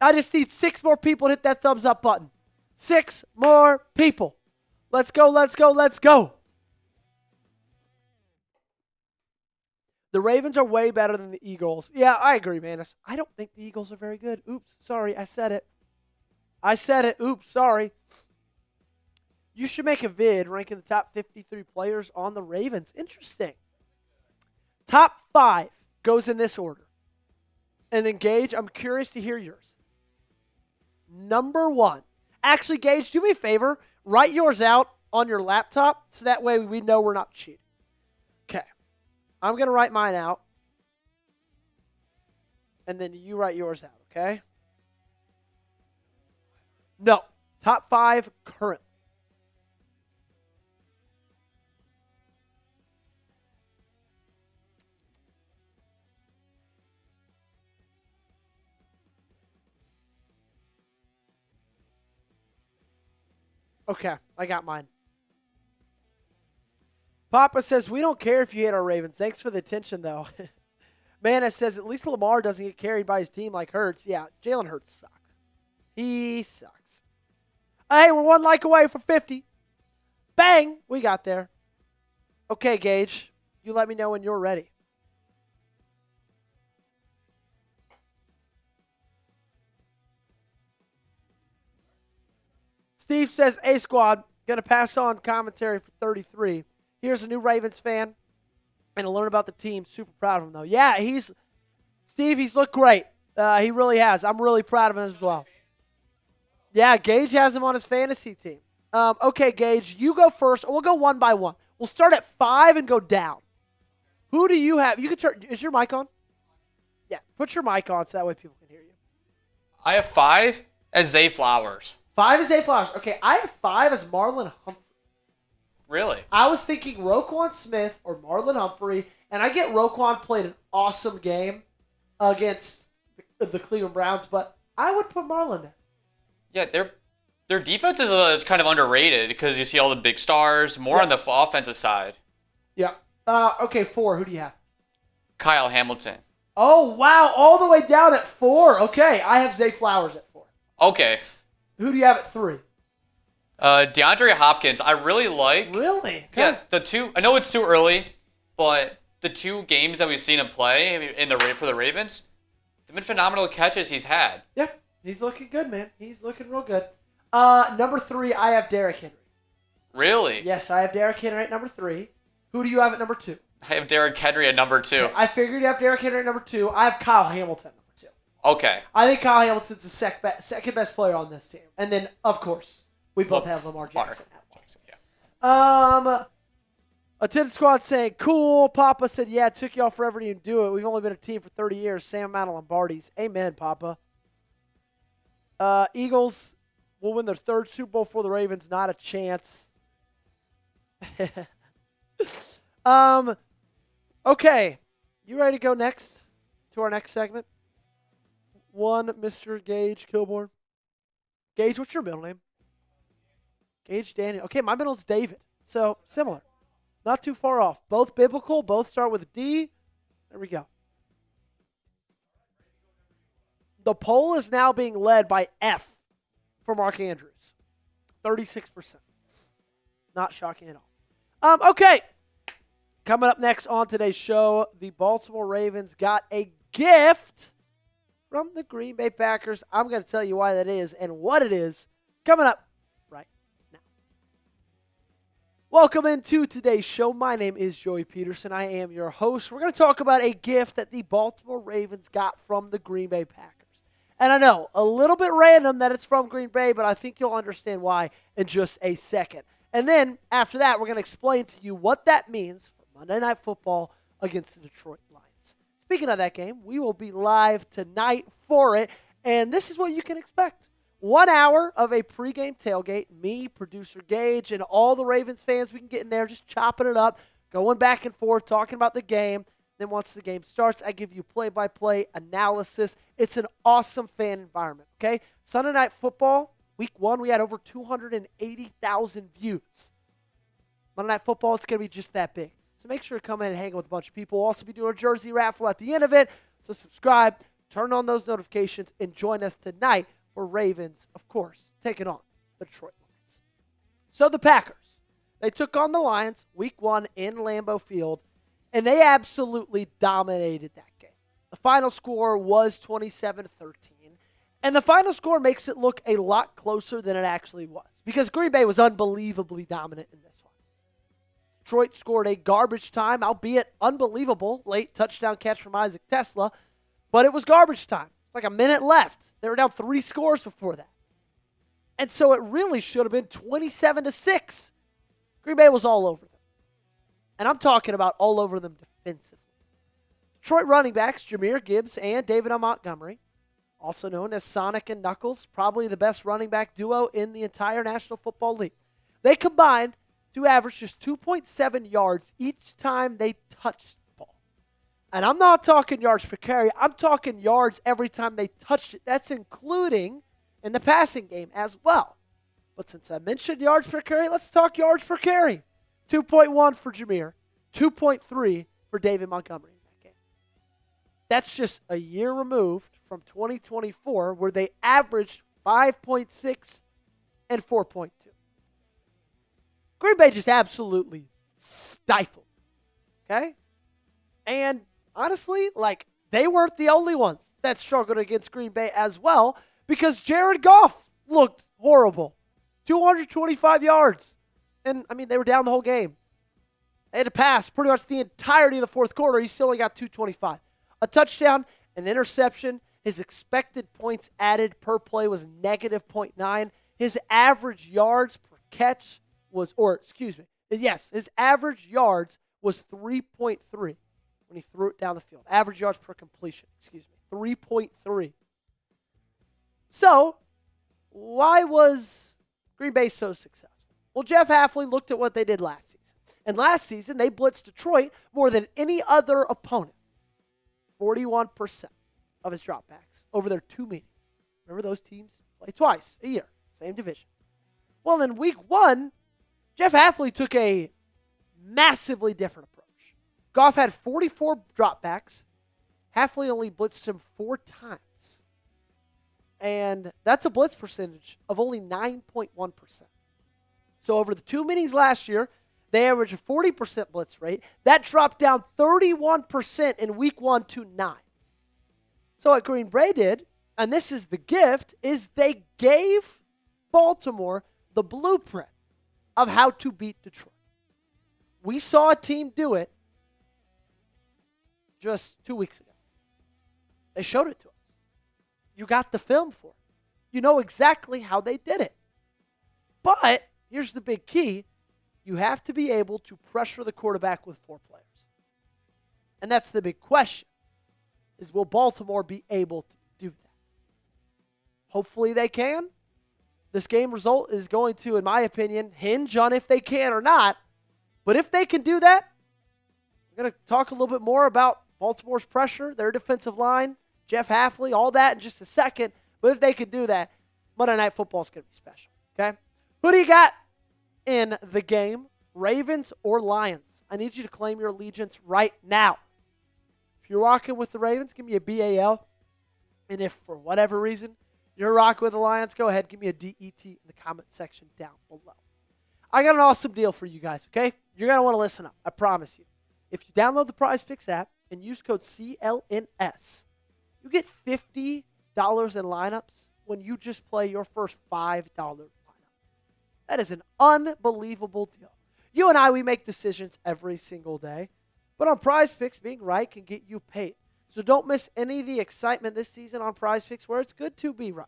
[SPEAKER 1] I just need 6 more people to hit that thumbs up button. 6 more people. Let's go, let's go, let's go. The Ravens are way better than the Eagles. Yeah, I agree, Manus. I don't think the Eagles are very good. Oops, sorry, I said it. Oops, sorry. You should make a vid ranking the top 53 players on the Ravens. Interesting. Top 5 goes in this order. And then, Gage, I'm curious to hear yours. Number 1. Actually, Gage, do me a favor. Write yours out on your laptop so that way we know we're not cheating. Okay. I'm going to write mine out. And then you write yours out, okay? No. Top 5 currently. Okay, I got mine. Papa says, we don't care if you hate our Ravens. Thanks for the attention, though. Mana says, at least Lamar doesn't get carried by his team like Hurts. Yeah, Jalen Hurts sucks. He sucks. Hey, we're 1 like away from 50. Bang! We got there. Okay, Gage. You let me know when you're ready. Steve says, A squad, going to pass on commentary for 33. Here's a new Ravens fan and to learn about the team. Super proud of him, though. Yeah, Steve, he's looked great. He really has. I'm really proud of him as well. Yeah, Gage has him on his fantasy team. Okay, Gage, you go first. We'll go 1 by 1. We'll start at 5 and go down. Who do you have? You can turn. Is your mic on? Yeah, put your mic on so that way people can hear you.
[SPEAKER 2] I have 5 as Zay Flowers.
[SPEAKER 1] 5 is Zay Flowers. Okay, I have 5 as Marlon Humphrey.
[SPEAKER 2] Really?
[SPEAKER 1] I was thinking Roquan Smith or Marlon Humphrey, and I get Roquan played an awesome game against the Cleveland Browns, but I would put Marlon there.
[SPEAKER 2] Yeah, their defense is kind of underrated because you see all the big stars, more on the offensive side.
[SPEAKER 1] Yeah. Okay, 4. Who do you have?
[SPEAKER 2] Kyle Hamilton.
[SPEAKER 1] Oh, wow. All the way down at 4. Okay, I have Zay Flowers at 4.
[SPEAKER 2] Okay.
[SPEAKER 1] Who do you have at 3?
[SPEAKER 2] DeAndre Hopkins, I really like.
[SPEAKER 1] Really? Okay.
[SPEAKER 2] Yeah, the 2. I know it's too early, but the 2 games that we've seen him play for the Ravens, they've been phenomenal catches he's had.
[SPEAKER 1] Yeah, he's looking good, man. He's looking real good. Number 3, I have Derrick Henry.
[SPEAKER 2] Really?
[SPEAKER 1] Yes, I have Derrick Henry at number 3. Who do you have at number 2?
[SPEAKER 2] I have Derrick Henry at number 2.
[SPEAKER 1] Okay, I figured you have Derrick Henry at number 2. I have Kyle Hamilton at number 2.
[SPEAKER 2] Okay.
[SPEAKER 1] I think Kyle Hamilton's the second best player on this team. And then, of course, we both have Lamar Jackson at 1. Attendance squad saying, cool. Papa said, yeah, it took y'all forever to even do it. We've only been a team for 30 years. Same amount of Lombardis. Amen, Papa. Eagles will win their 3rd Super Bowl for the Ravens. Not a chance. Okay. You ready to go next to our next segment? 1, Mr. Gage Kilborn. Gage, what's your middle name? Gage Daniel. Okay, my middle's David. So, similar. Not too far off. Both biblical. Both start with a D. There we go. The poll is now being led by F for Mark Andrews. 36%. Not shocking at all. Okay. Coming up next on today's show, the Baltimore Ravens got a gift from the Green Bay Packers. I'm going to tell you why that is and what it is coming up right now. Welcome into today's show. My name is Joey Petersen. I am your host. We're going to talk about a gift that the Baltimore Ravens got from the Green Bay Packers. And I know, a little bit random that it's from Green Bay, but I think you'll understand why in just a second. And then, after that, we're going to explain to you what that means for Monday Night Football against the Detroit Lions. Speaking of that game, we will be live tonight for it, and this is what you can expect. 1 hour of a pregame tailgate, me, producer Gage, and all the Ravens fans we can get in there just chopping it up, going back and forth, talking about the game. Then once the game starts, I give you play-by-play analysis. It's an awesome fan environment, okay? Sunday Night Football, week 1, we had over 280,000 views. Monday Night Football, it's going to be just that big. So make sure to come in and hang with a bunch of people. We'll also be doing a jersey raffle at the end of it. So subscribe, turn on those notifications, and join us tonight for Ravens, of course, taking on the Detroit Lions. So the Packers, they took on the Lions week 1 in Lambeau Field, and they absolutely dominated that game. The final score was 27-13, and the final score makes it look a lot closer than it actually was because Green Bay was unbelievably dominant in this one. Detroit scored a garbage time, albeit unbelievable, late touchdown catch from Isaac Tesla, but it was garbage time. It's like a minute left. They were down 3 scores before that. And so it really should have been 27-6. Green Bay was all over them. And I'm talking about all over them defensively. Detroit running backs, Jahmyr Gibbs and David Montgomery, also known as Sonic and Knuckles, probably the best running back duo in the entire National Football League. They combined to average just 2.7 yards each time they touched the ball. And I'm not talking yards per carry. I'm talking yards every time they touched it. That's including in the passing game as well. But since I mentioned yards per carry, let's talk yards per carry. 2.1 for Jahmyr, 2.3 for David Montgomery in that game. That's just a year removed from 2024 where they averaged 5.6 and 4.2. Green Bay just absolutely stifled. Okay? And honestly, they weren't the only ones that struggled against Green Bay as well because Jared Goff looked horrible. 225 yards. And, they were down the whole game. They had to pass pretty much the entirety of the fourth quarter. He still only got 225. A touchdown, an interception. His expected points added per play was negative 0.9. His average yards per catch was, his average yards was 3.3 when he threw it down the field. Average yards per completion, 3.3. So, why was Green Bay so successful? Well, Jeff Hafley looked at what they did last season. And last season, they blitzed Detroit more than any other opponent. 41% of his dropbacks over their 2 meetings. Remember, those teams play twice a year, same division. Well, in week 1, Jeff Hafley took a massively different approach. Goff had 44 dropbacks. Hafley only blitzed him 4 times. And that's a blitz percentage of only 9.1%. So over the 2 meetings last year, they averaged a 40% blitz rate. That dropped down 31% in week 1 to 9. So what Green Bay did, and this is the gift, is they gave Baltimore the blueprint of how to beat Detroit. We saw a team do it just 2 weeks ago. They showed it to us. You got the film for it. You know exactly how they did it. But here's the big key. You have to be able to pressure the quarterback with 4 players. And that's the big question, is will Baltimore be able to do that? Hopefully they can. This game result is going to, in my opinion, hinge on if they can or not. But if they can do that, we're going to talk a little bit more about Baltimore's pressure, their defensive line, Jeff Hafley, all that in just a second. But if they can do that, Monday Night Football is going to be special. Okay? Who do you got in the game? Ravens or Lions? I need you to claim your allegiance right now. If you're rocking with the Ravens, give me a BAL. And if for whatever reason you're rocking with the Lions, go ahead, give me a DET in the comment section down below. I got an awesome deal for you guys, okay? You're going to want to listen up. I promise you. If you download the Prize Picks app and use code CLNS, you get $50 in lineups when you just play your first $5 lineup. That is an unbelievable deal. You and I, we make decisions every single day. But on Prize Picks, being right can get you paid. So don't miss any of the excitement this season on Prize Picks where it's good to be right.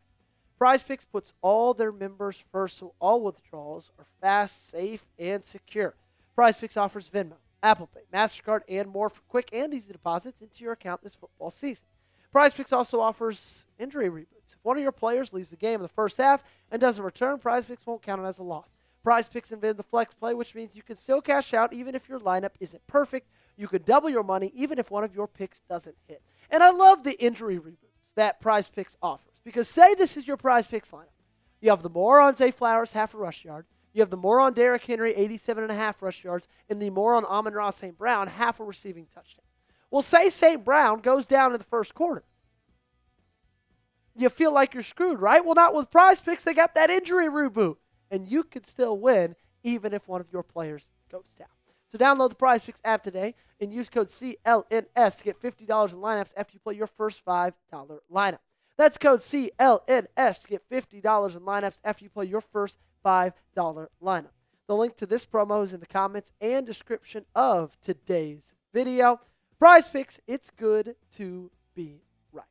[SPEAKER 1] Prize Picks puts all their members first, so all withdrawals are fast, safe, and secure. Prize Picks offers Venmo, Apple Pay, MasterCard, and more for quick and easy deposits into your account this football season. Prize Picks also offers injury reboots. If one of your players leaves the game in the first half and doesn't return, Prize Picks won't count it as a loss. Prize Picks invented the flex play, which means you can still cash out even if your lineup isn't perfect. You could double your money even if one of your picks doesn't hit. And I love the injury reboots that Prize Picks offers because say this is your Prize Picks lineup. You have the moron Zay Flowers, half a rush yard. You have the moron Derrick Henry, 87.5 rush yards, and the moron Amon-Ra St. Brown, half a receiving touchdown. Well, say St. Brown goes down in the first quarter. You feel like you're screwed, right? Well, not with Prize Picks. They got that injury reboot. And you could still win even if one of your players goes down. So download the Prize Picks app today and use code CLNS to get $50 in lineups after you play your first $5 lineup. That's code CLNS to get $50 in lineups after you play your first $5 lineup. The link to this promo is in the comments and description of today's video. Prize Picks, it's good to be right.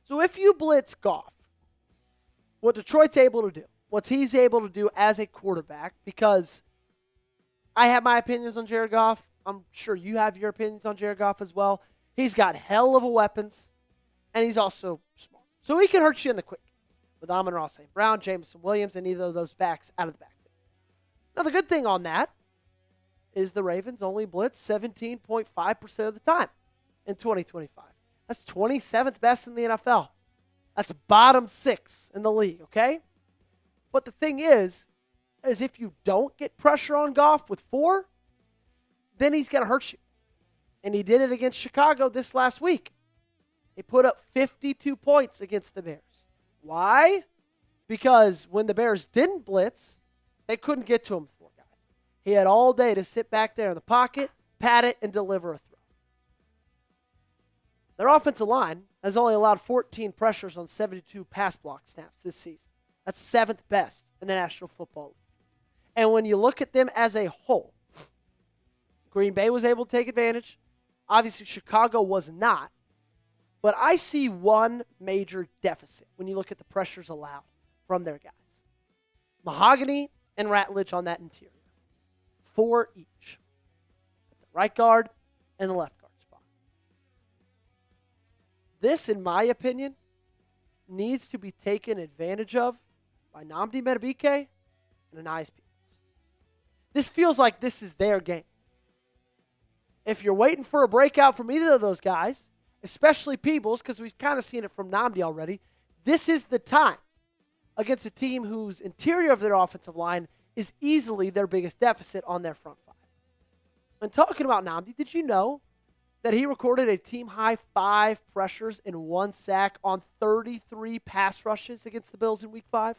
[SPEAKER 1] So if you blitz Goff, what Detroit's able to do, what he's able to do as a quarterback, because I have my opinions on Jared Goff. I'm sure you have your opinions on Jared Goff as well. He's got hell of a weapons, and he's also smart. So he can hurt you in the quick with Amon-Ra St. Brown, Jameson Williams, and either of those backs out of the backfield. Now, the good thing on that is the Ravens only blitz 17.5% of the time in 2025. That's 27th best in the NFL. That's bottom 6 in the league, okay? But the thing is if you don't get pressure on Goff with 4, then he's going to hurt you. And he did it against Chicago this last week. He put up 52 points against the Bears. Why? Because when the Bears didn't blitz, they couldn't get to him with 4 guys. He had all day to sit back there in the pocket, pat it, and deliver a throw. Their offensive line has only allowed 14 pressures on 72 pass block snaps this season. That's 7th best in the National Football League. And when you look at them as a whole, Green Bay was able to take advantage. Obviously, Chicago was not. But I see one major deficit when you look at the pressures allowed from their guys. Mahogany and Ratledge on that interior. 4 each. The right guard and the left guard spot. This, in my opinion, needs to be taken advantage of by Nnamdi Madubuike and Anais Peoples. This feels like this is their game. If you're waiting for a breakout from either of those guys, especially Peoples, because we've kind of seen it from Nnamdi already, this is the time against a team whose interior of their offensive line is easily their biggest deficit on their front 5. And talking about Nnamdi, did you know that he recorded a team-high 5 pressures and 1 sack on 33 pass rushes against the Bills in Week 5?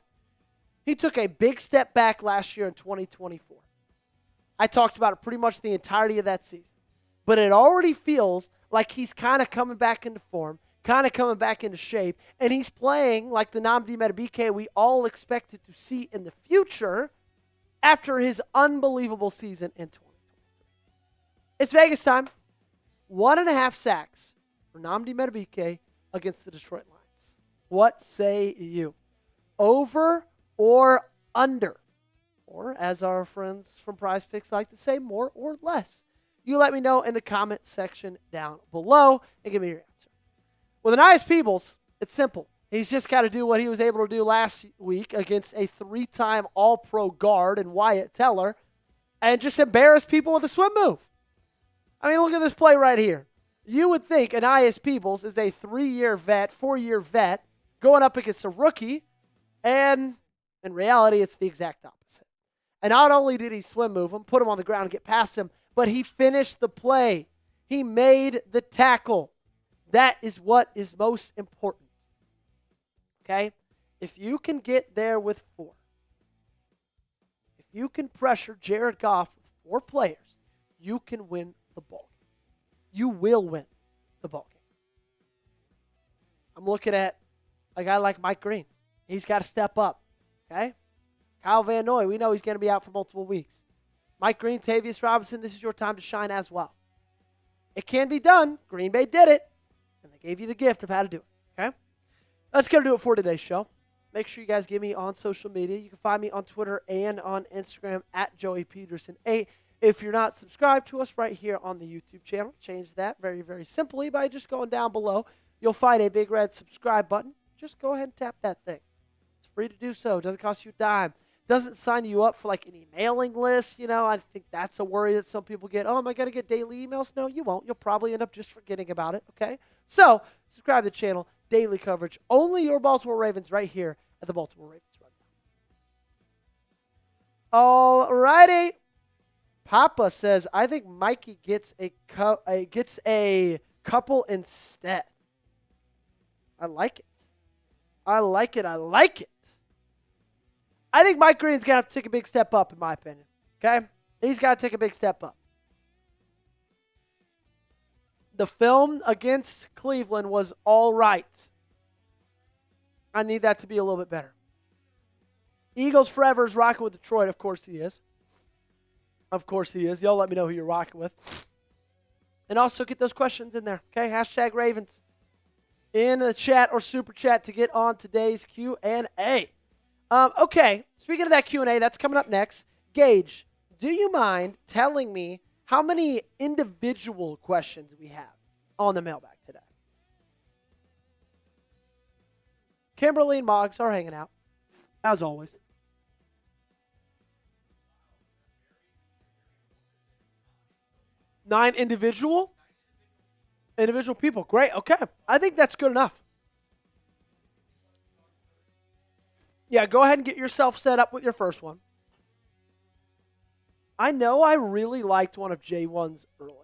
[SPEAKER 1] He took a big step back last year in 2024. I talked about it pretty much the entirety of that season. But it already feels like he's kind of coming back into form, kind of coming back into shape, and he's playing like the Nnamdi Madubuike we all expected to see in the future after his unbelievable season in 2023. It's Vegas time. 1.5 sacks for Nnamdi Madubuike against the Detroit Lions. What say you? Over or under? Or, as our friends from Prize Picks like to say, more or less? You let me know in the comment section down below and give me your answer. With Anais Peoples, it's simple. He's just got to do what he was able to do last week against a 3-time All-Pro guard in Wyatt Teller and just embarrass people with a swim move. I mean, look at this play right here. You would think Anais Peoples is a 3-year vet, 4-year vet, going up against a rookie, and in reality, it's the exact opposite. And not only did he swim move him, put him on the ground and get past him, but he finished the play. He made the tackle. That is what is most important. Okay? If you can get there with 4, if you can pressure Jared Goff with 4 players, you can win the ball game. You will win the ball game. I'm looking at a guy like Mike Green. He's got to step up. Okay? Kyle Van Noy, we know he's going to be out for multiple weeks. Mike Green, Tavius Robinson, this is your time to shine as well. It can be done. Green Bay did it, and they gave you the gift of how to do it. Okay? That's going to do it for today's show. Make sure you guys get me on social media. You can find me on Twitter and on Instagram at JoeyPetersen8. If you're not subscribed to us right here on the YouTube channel, change that very, very simply by just going down below. You'll find a big red subscribe button. Just go ahead and tap that thing. It's free to do so. It doesn't cost you a dime. Doesn't sign you up for like any mailing list. You know, I think that's a worry that some people get. Oh, am I going to get daily emails? No, you won't. You'll probably end up just forgetting about it, okay? So, subscribe to the channel. Daily coverage. Only your Baltimore Ravens right here at the Baltimore Ravens Rundown. All righty. Papa says, I think Mikey gets a couple instead. I like it. I like it. I like it. I think Mike Green's going to have to take a big step up, in my opinion. Okay? He's got to take a big step up. The film against Cleveland was all right. I need that to be a little bit better. Eagles Forever is rocking with Detroit. Of course he is. Of course he is. Y'all let me know who you're rocking with. And also get those questions in there. Okay? Hashtag Ravens in the chat or super chat to get on today's Q&A. Okay. Speaking of that Q&A, that's coming up next. Gage, do you mind telling me how many individual questions we have on the mailbag today? Kimberly and Moggs are hanging out, as always. Nine individual people. Great. Okay. I think that's good enough. Yeah, go ahead and get yourself set up with your first one. I know I really liked one of J1's earlier.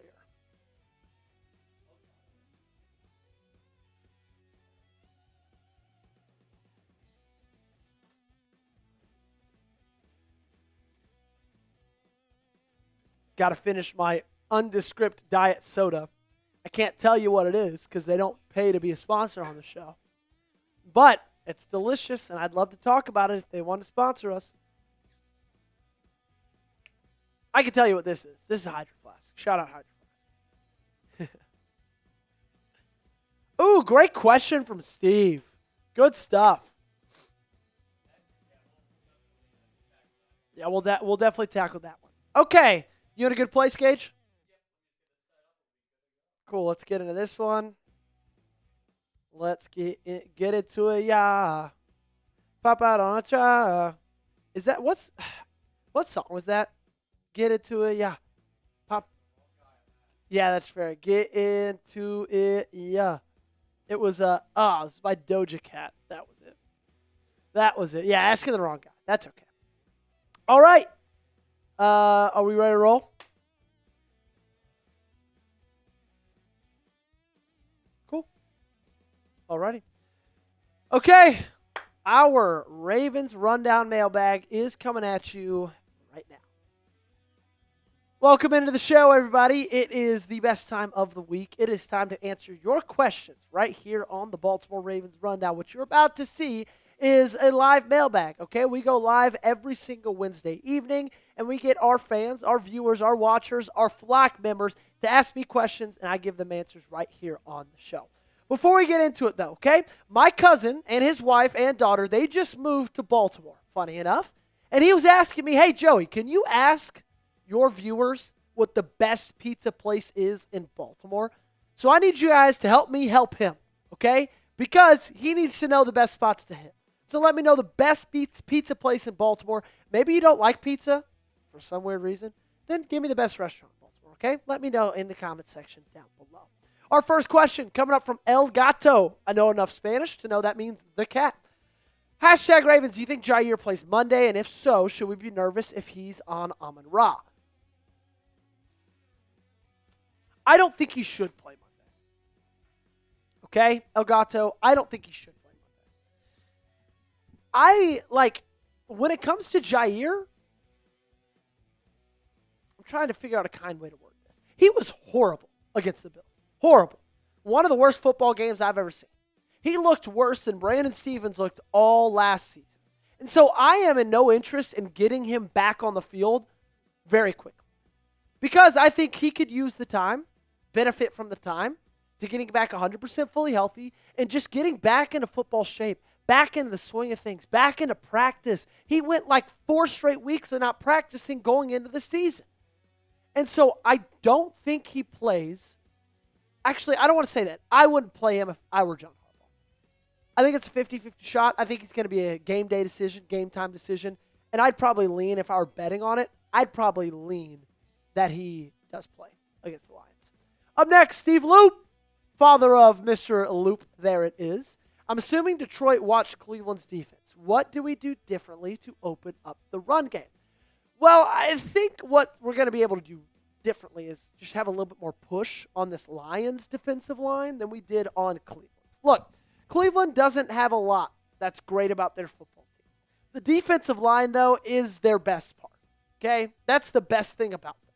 [SPEAKER 1] Got to finish my undescript diet soda. I can't tell you what it is because they don't pay to be a sponsor on the show. But it's delicious, and I'd love to talk about it if they want to sponsor us. I can tell you what this is. This is Hydro Flask. Shout out Hydro Flask. Ooh, great question from Steve. Good stuff. Yeah, we'll definitely tackle that one. Okay, you in a good place, Gage? Cool, let's get into this one. Let's get it to a yeah. Pop out on a try. Is that what song was that? Get it to it, yeah. Pop. Yeah, that's fair. Get into it, yeah. It was it was by Doja Cat. That was it. Yeah, asking the wrong guy. That's okay. All right. Are we ready to roll? Cool. Alrighty. Okay. Our Ravens Rundown mailbag is coming at you right now. Welcome into the show, everybody. It is the best time of the week. It is time to answer your questions right here on the Baltimore Ravens Rundown. What you're about to see is a live mailbag, okay? We go live every single Wednesday evening, and we get our fans, our viewers, our watchers, our flock members to ask me questions, and I give them answers right here on the show. Before we get into it, though, okay? My cousin and his wife and daughter, they just moved to Baltimore, funny enough, and he was asking me, hey, Joey, can you ask your viewers what the best pizza place is in Baltimore? So I need you guys to help me help him, okay? Because he needs to know the best spots to hit. So let me know the best pizza place in Baltimore. Maybe you don't like pizza for some weird reason. Then give me the best restaurant in Baltimore, okay? Let me know in the comment section down below. Our first question coming up from El Gato. I know enough Spanish to know that means the cat. Hashtag Ravens, do you think Jair plays Monday? And if so, should we be nervous if he's on Amon-Ra? I don't think he should play Monday. Okay, El Gato, I don't think he should play Monday. When it comes to Jair, I'm trying to figure out a kind way to word this. He was horrible against the Bills. Horrible. One of the worst football games I've ever seen. He looked worse than Brandon Stevens looked all last season. And so I am in no interest in getting him back on the field very quickly. Because I think he could use the time, benefit from the time, to getting back 100% fully healthy and just getting back into football shape, back into the swing of things, back into practice. He went like 4 straight weeks of not practicing going into the season. And so I don't think he plays. Actually, I don't want to say that. I wouldn't play him if I were John Harbaugh. I think it's a 50-50 shot. I think it's going to be a game day decision, game time decision. And I'd probably lean, if I were betting on it, I'd probably lean that he does play against the Lions. Up next, Steve Loop, father of Mr. Loop. There it is. I'm assuming Detroit watched Cleveland's defense. What do we do differently to open up the run game? Well, I think what we're going to be able to do differently is just have a little bit more push on this Lions defensive line than we did on Cleveland's. Look, Cleveland doesn't have a lot that's great about their football team. The defensive line, though, is their best part. Okay? That's the best thing about them.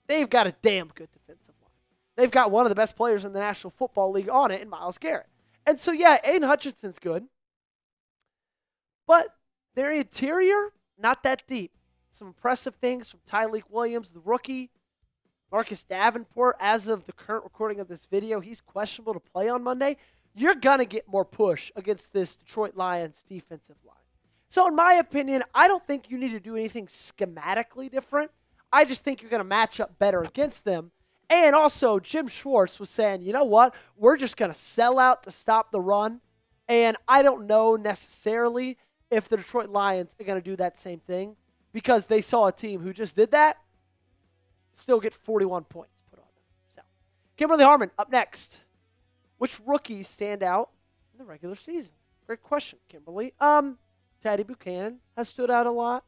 [SPEAKER 1] They've got a damn good defensive line. They've got one of the best players in the National Football League on it in Myles Garrett. And so, yeah, Aiden Hutchinson's good. But their interior, not that deep. Some impressive things from Tyleek Williams, the rookie. Marcus Davenport, as of the current recording of this video, he's questionable to play on Monday. You're going to get more push against this Detroit Lions defensive line. So, in my opinion, I don't think you need to do anything schematically different. I just think you're going to match up better against them. And also, Jim Schwartz was saying, you know what? We're just going to sell out to stop the run. And I don't know necessarily if the Detroit Lions are going to do that same thing because they saw a team who just did that still get 41 points put on them. So, Kimberly Harmon up next. Which rookies stand out in the regular season? Great question, Kimberly. Teddy Buchanan has stood out a lot.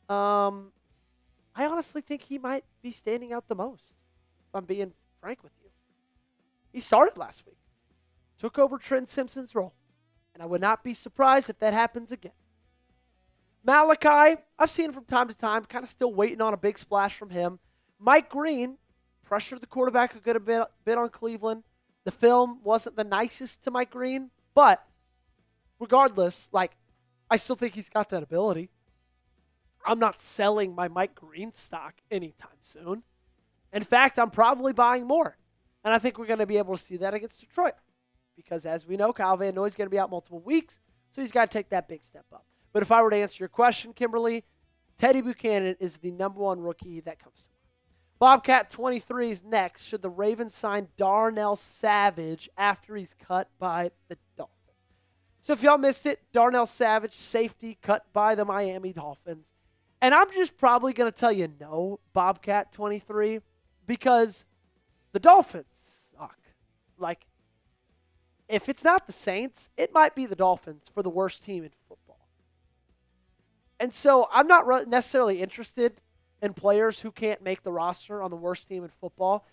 [SPEAKER 1] I honestly think he might be standing out the most, if I'm being frank with you. He started last week, took over Trent Simpson's role, and I would not be surprised if that happens again. Malachi, I've seen him from time to time, kind of still waiting on a big splash from him. Mike Green pressured the quarterback a good bit on Cleveland. The film wasn't the nicest to Mike Green, but regardless, I still think he's got that ability. I'm not selling my Mike Green stock anytime soon. In fact, I'm probably buying more. And I think we're going to be able to see that against Detroit. Because as we know, Kyle Van Noy's going to be out multiple weeks, so he's got to take that big step up. But if I were to answer your question, Kimberly, Teddy Buchanan is the number one rookie that comes to mind. Bobcat 23 is next. Should the Ravens sign Darnell Savage after he's cut by the Dolphins? So if y'all missed it, Darnell Savage, safety, cut by the Miami Dolphins. And I'm just probably going to tell you no, Bobcat 23, because the Dolphins suck. If it's not the Saints, it might be the Dolphins for the worst team in football. And so I'm not necessarily interested in players who can't make the roster on the worst team in football.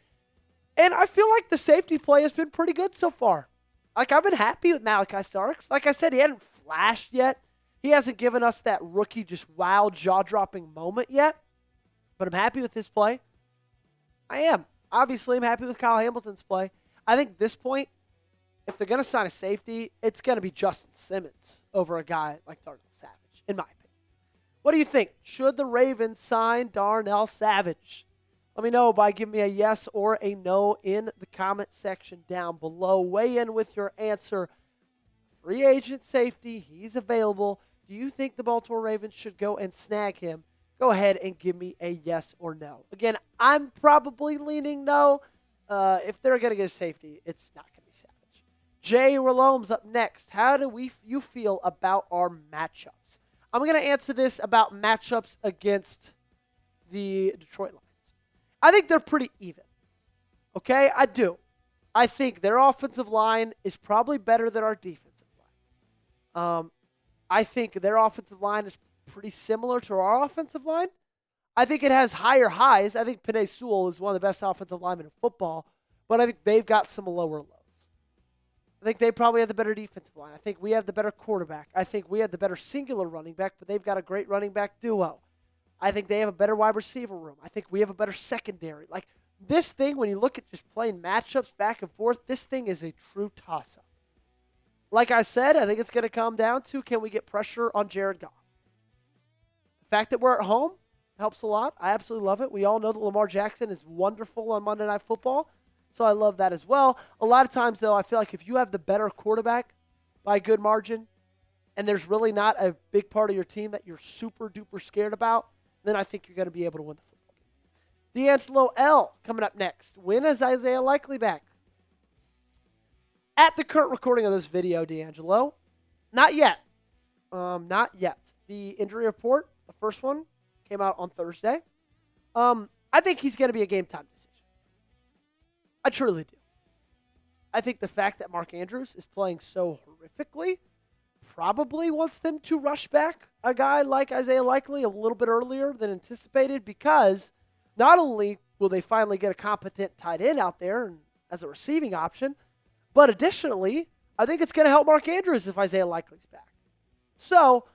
[SPEAKER 1] And I feel like the safety play has been pretty good so far. I've been happy with Malachi Starks. Like I said, he hadn't flashed yet. He hasn't given us that rookie just wow, jaw-dropping moment yet. But I'm happy with his play. I am. Obviously, I'm happy with Kyle Hamilton's play. I think at this point, if they're going to sign a safety, it's going to be Justin Simmons over a guy like Darnell Savage, in my opinion. What do you think? Should the Ravens sign Darnell Savage? Let me know by giving me a yes or a no in the comment section down below. Weigh in with your answer. Free agent safety, he's available. Do you think the Baltimore Ravens should go and snag him? Go ahead and give me a yes or no. Again, I'm probably leaning no. If they're going to get a safety, it's not going to be Savage. Jay Ralome's up next. How do you feel about our matchups? I'm going to answer this about matchups against the Detroit Lions. I think they're pretty even. Okay? I do. I think their offensive line is probably better than our defensive line. I think their offensive line is pretty similar to our offensive line. I think it has higher highs. I think Penei Sewell is one of the best offensive linemen in football, but I think they've got some lower lows. I think they probably have the better defensive line. I think we have the better quarterback. I think we have the better singular running back, but they've got a great running back duo. I think they have a better wide receiver room. I think we have a better secondary. This thing, when you look at just playing matchups back and forth, this thing is a true toss-up. Like I said, I think it's going to come down to, can we get pressure on Jared Goff? The fact that we're at home helps a lot. I absolutely love it. We all know that Lamar Jackson is wonderful on Monday Night Football, so I love that as well. A lot of times, though, I feel like if you have the better quarterback by a good margin, and there's really not a big part of your team that you're super-duper scared about, then I think you're going to be able to win the football game. D'Angelo L. coming up next. When is Isaiah Likely back? At the current recording of this video, D'Angelo, not yet. Not yet. The injury report, the first one, came out on Thursday. I think he's going to be a game-time decision. I truly do. I think the fact that Mark Andrews is playing so horrifically probably wants them to rush back a guy like Isaiah Likely a little bit earlier than anticipated, because not only will they finally get a competent tight end out there as a receiving option, but additionally, I think it's going to help Mark Andrews if Isaiah Likely's back. So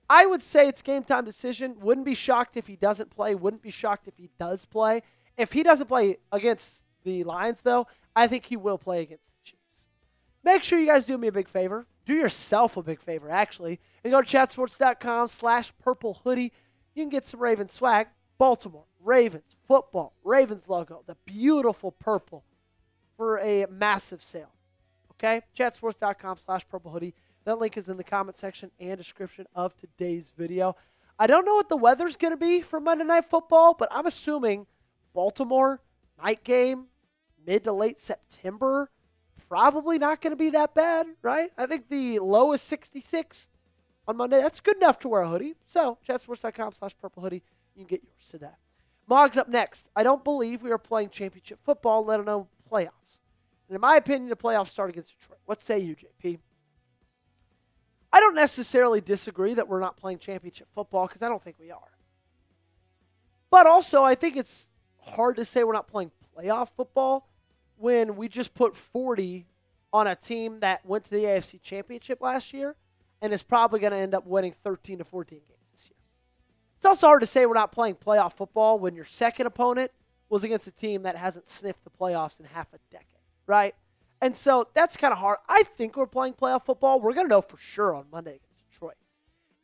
[SPEAKER 1] I would say it's game time decision. Wouldn't be shocked if he doesn't play. Wouldn't be shocked if he does play. If he doesn't play against the Lions, though, I think he will play against the Chiefs. Make sure you guys do me a big favor. Do yourself a big favor, actually, and go to chatsports.com/purple hoodie. You can get some Ravens swag. Baltimore, Ravens, football, Ravens logo, the beautiful purple, for a massive sale. Okay? Chatsports.com/purple hoodie. That link is in the comment section and description of today's video. I don't know what the weather's going to be for Monday Night Football, but I'm assuming Baltimore, night game, mid to late September, probably not going to be that bad, right? I think the low is 66 on Monday. That's good enough to wear a hoodie. So, chatsports.com/purple hoodie. You can get yours today. Mog's up next. I don't believe we are playing championship football, let alone playoffs. And in my opinion, the playoffs start against Detroit. What say you, JP? I don't necessarily disagree that we're not playing championship football, because I don't think we are. But also, I think it's hard to say we're not playing playoff football when we just put 40 on a team that went to the AFC Championship last year and is probably going to end up winning 13 to 14 games this year. It's also hard to say we're not playing playoff football when your second opponent was against a team that hasn't sniffed the playoffs in half a decade, right? And so that's kind of hard. I think we're playing playoff football. We're going to know for sure on Monday against Detroit.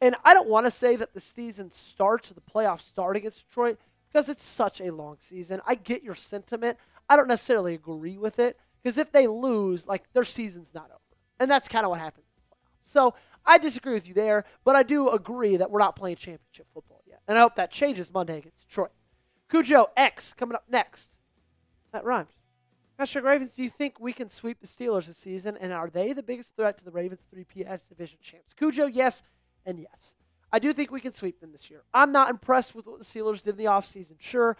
[SPEAKER 1] And I don't want to say that the season starts or the playoffs start against Detroit, because it's such a long season. I get your sentiment. I don't necessarily agree with it, because if they lose, like, their season's not over. And that's kind of what happens in the playoffs. So I disagree with you there, but I do agree that we're not playing championship football yet. And I hope that changes Monday against Detroit. Cujo X coming up next. That rhymes. Hashtag Ravens, do you think we can sweep the Steelers this season? And are they the biggest threat to the Ravens 3PS division champs? Cujo, yes and yes. I do think we can sweep them this year. I'm not impressed with what the Steelers did in the offseason. Sure,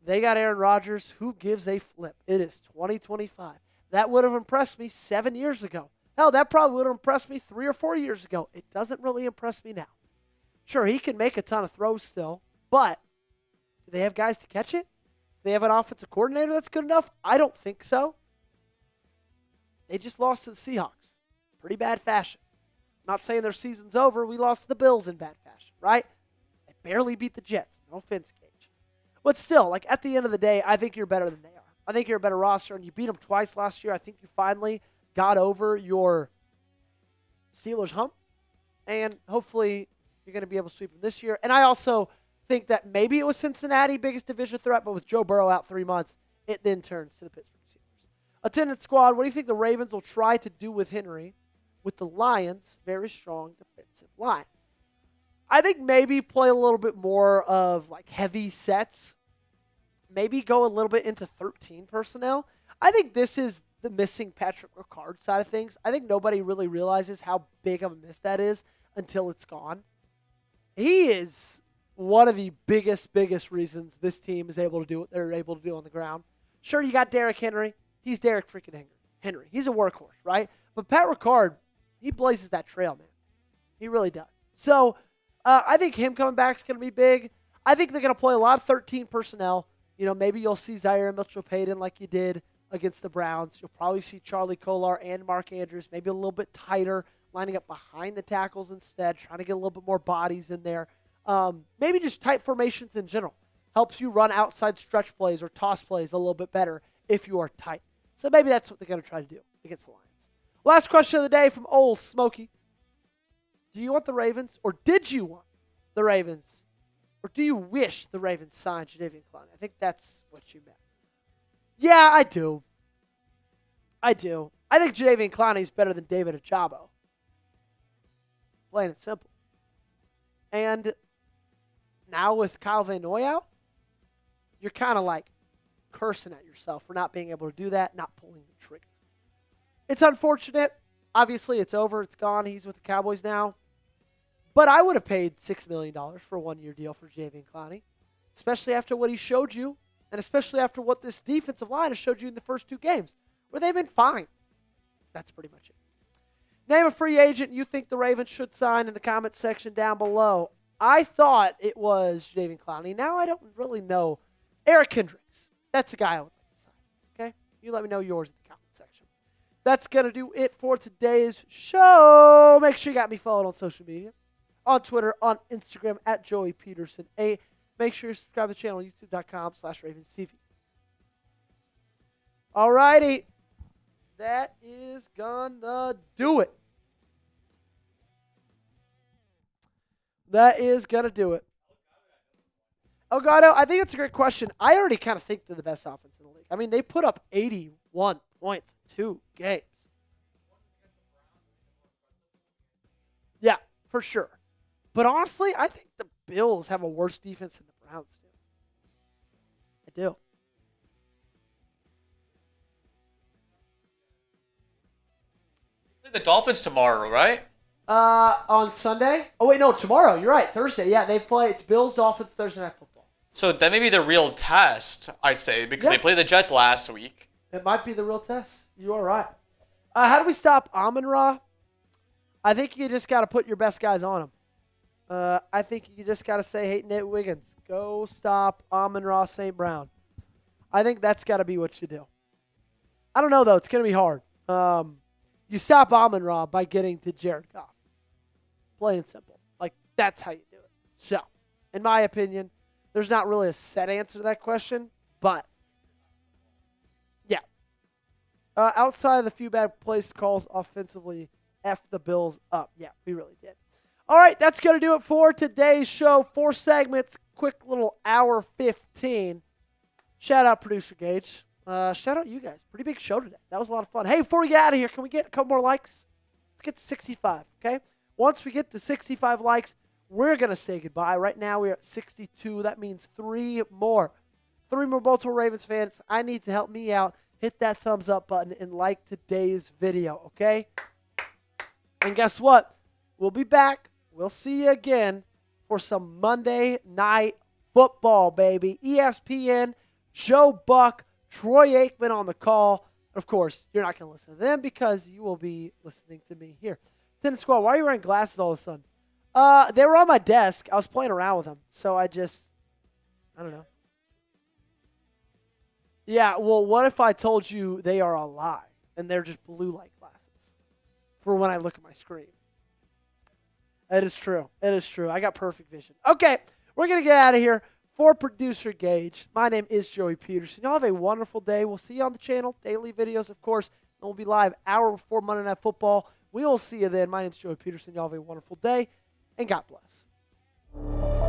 [SPEAKER 1] they got Aaron Rodgers. Who gives a flip? It is 2025. That would have impressed me 7 years ago. Hell, that probably would have impressed me 3 or 4 years ago. It doesn't really impress me now. Sure, he can make a ton of throws still, but do they have guys to catch it? Do they have an offensive coordinator that's good enough? I don't think so. They just lost to the Seahawks. Pretty bad fashion. Not saying their season's over. We lost to the Bills in bad fashion, right? They barely beat the Jets. No offense, Gage. But still, like, at the end of the day, I think you're better than they are. I think you're a better roster, and you beat them twice last year. I think you finally got over your Steelers hump, and hopefully you're going to be able to sweep them this year. And I also think that maybe it was Cincinnati, biggest division threat, but with Joe Burrow out 3 months, it then turns to the Pittsburgh Steelers. Attendance squad, what do you think the Ravens will try to do with Henry with the Lions' very strong defensive line? I think maybe play a little bit more of, like, heavy sets. Maybe go a little bit into 13 personnel. I think this is the missing Patrick Ricard side of things. I think nobody really realizes how big of a miss that is until it's gone. He is one of the biggest reasons this team is able to do what they're able to do on the ground. Sure, you got Derrick Henry. He's Derrick freaking Henry. He's a workhorse, right? But Pat Ricard, he blazes that trail, man. He really does. So I think him coming back is going to be big. I think they're going to play a lot of 13 personnel. You know, maybe you'll see Zaire Mitchell-Payton like you did against the Browns. You'll probably see Charlie Kolar and Mark Andrews maybe a little bit tighter, lining up behind the tackles instead, trying to get a little bit more bodies in there. Maybe just tight formations in general. Helps you run outside stretch plays or toss plays a little bit better if you are tight. So maybe that's what they're going to try to do against the Lions. Last question of the day from Old Smokey. Do you want the Ravens, or did you want the Ravens, or do you wish the Ravens signed Jadeveon Clowney? I think that's what you meant. Yeah, I do. I think Jadeveon Clowney is better than David Ojabo. Plain and simple. And now with Kyle Van Noy out, you're kind of like cursing at yourself for not being able to do that, not pulling the trigger. It's unfortunate. Obviously, it's over. It's gone. He's with the Cowboys now. But I would have paid $6 million for a one-year deal for Jadeveon Clowney, especially after what he showed you, and especially after what this defensive line has showed you in the first 2 games, where they've been fine. That's pretty much it. Name a free agent you think the Ravens should sign in the comment section down below. I thought it was Jadeveon Clowney. Now I don't really know. Eric Kendricks. That's a guy I would like to sign. Okay? You let me know yours in the comment section. That's going to do it for today's show. Make sure you got me followed on social media. On Twitter, on Instagram, at Joey Petersen. Make sure you subscribe to the channel, youtube.com/RavensTV. All righty. That is gonna do it. That is gonna do it. Elgato, I think it's a great question. I already kind of think they're the best offense in the league. I mean, they put up 81 points in 2 games. Yeah, for sure. But honestly, I think the Bills have a worse defense than the Browns do. I do.
[SPEAKER 2] The Dolphins tomorrow, right?
[SPEAKER 1] On Sunday? Oh, wait, no, tomorrow. You're right. Thursday. Yeah, they play. It's Bills, Dolphins, Thursday Night Football.
[SPEAKER 2] So that may be the real test, I'd say, because they played the Jets last week.
[SPEAKER 1] It might be the real test. You are right. How do we stop Amon-Ra? I think you just got to put your best guys on him. I think you just got to say, hey, Nate Wiggins, go stop Amon-Ra St. Brown. I think that's got to be what you do. I don't know, though. It's going to be hard. You stop Amon-Ra by getting to Jared Goff. Plain and simple. Like, that's how you do it. So, in my opinion, there's not really a set answer to that question, but, yeah. Outside of the few bad place calls offensively, F the Bills up. Yeah, we really did. All right, that's going to do it for today's show. 4 segments, quick little hour 15. Shout out Producer Gage. Shout out you guys. Pretty big show today. That was a lot of fun. Hey, before we get out of here, can we get a couple more likes? Let's get to 65, okay? Once we get to 65 likes, we're going to say goodbye. Right now, we're at 62. That means 3 more. 3 more Baltimore Ravens fans. I need to help me out. Hit that thumbs up button and like today's video, okay? And guess what? We'll be back. We'll see you again for some Monday Night Football, baby. ESPN, Joe Buck, Troy Aikman on the call. Of course, you're not going to listen to them because you will be listening to me here. Tennis Squad, why are you wearing glasses all of a sudden? They were on my desk. I was playing around with them, so I don't know. Yeah, well, what if I told you they are a lie and they're just blue light glasses for when I look at my screen? It is true. It is true. I got perfect vision. Okay, we're going to get out of here. For Producer Gage, my name is Joey Petersen. Y'all have a wonderful day. We'll see you on the channel. Daily videos, of course. And we'll be live hour before Monday Night Football. We will see you then. My name is Joey Petersen. Y'all have a wonderful day. And God bless.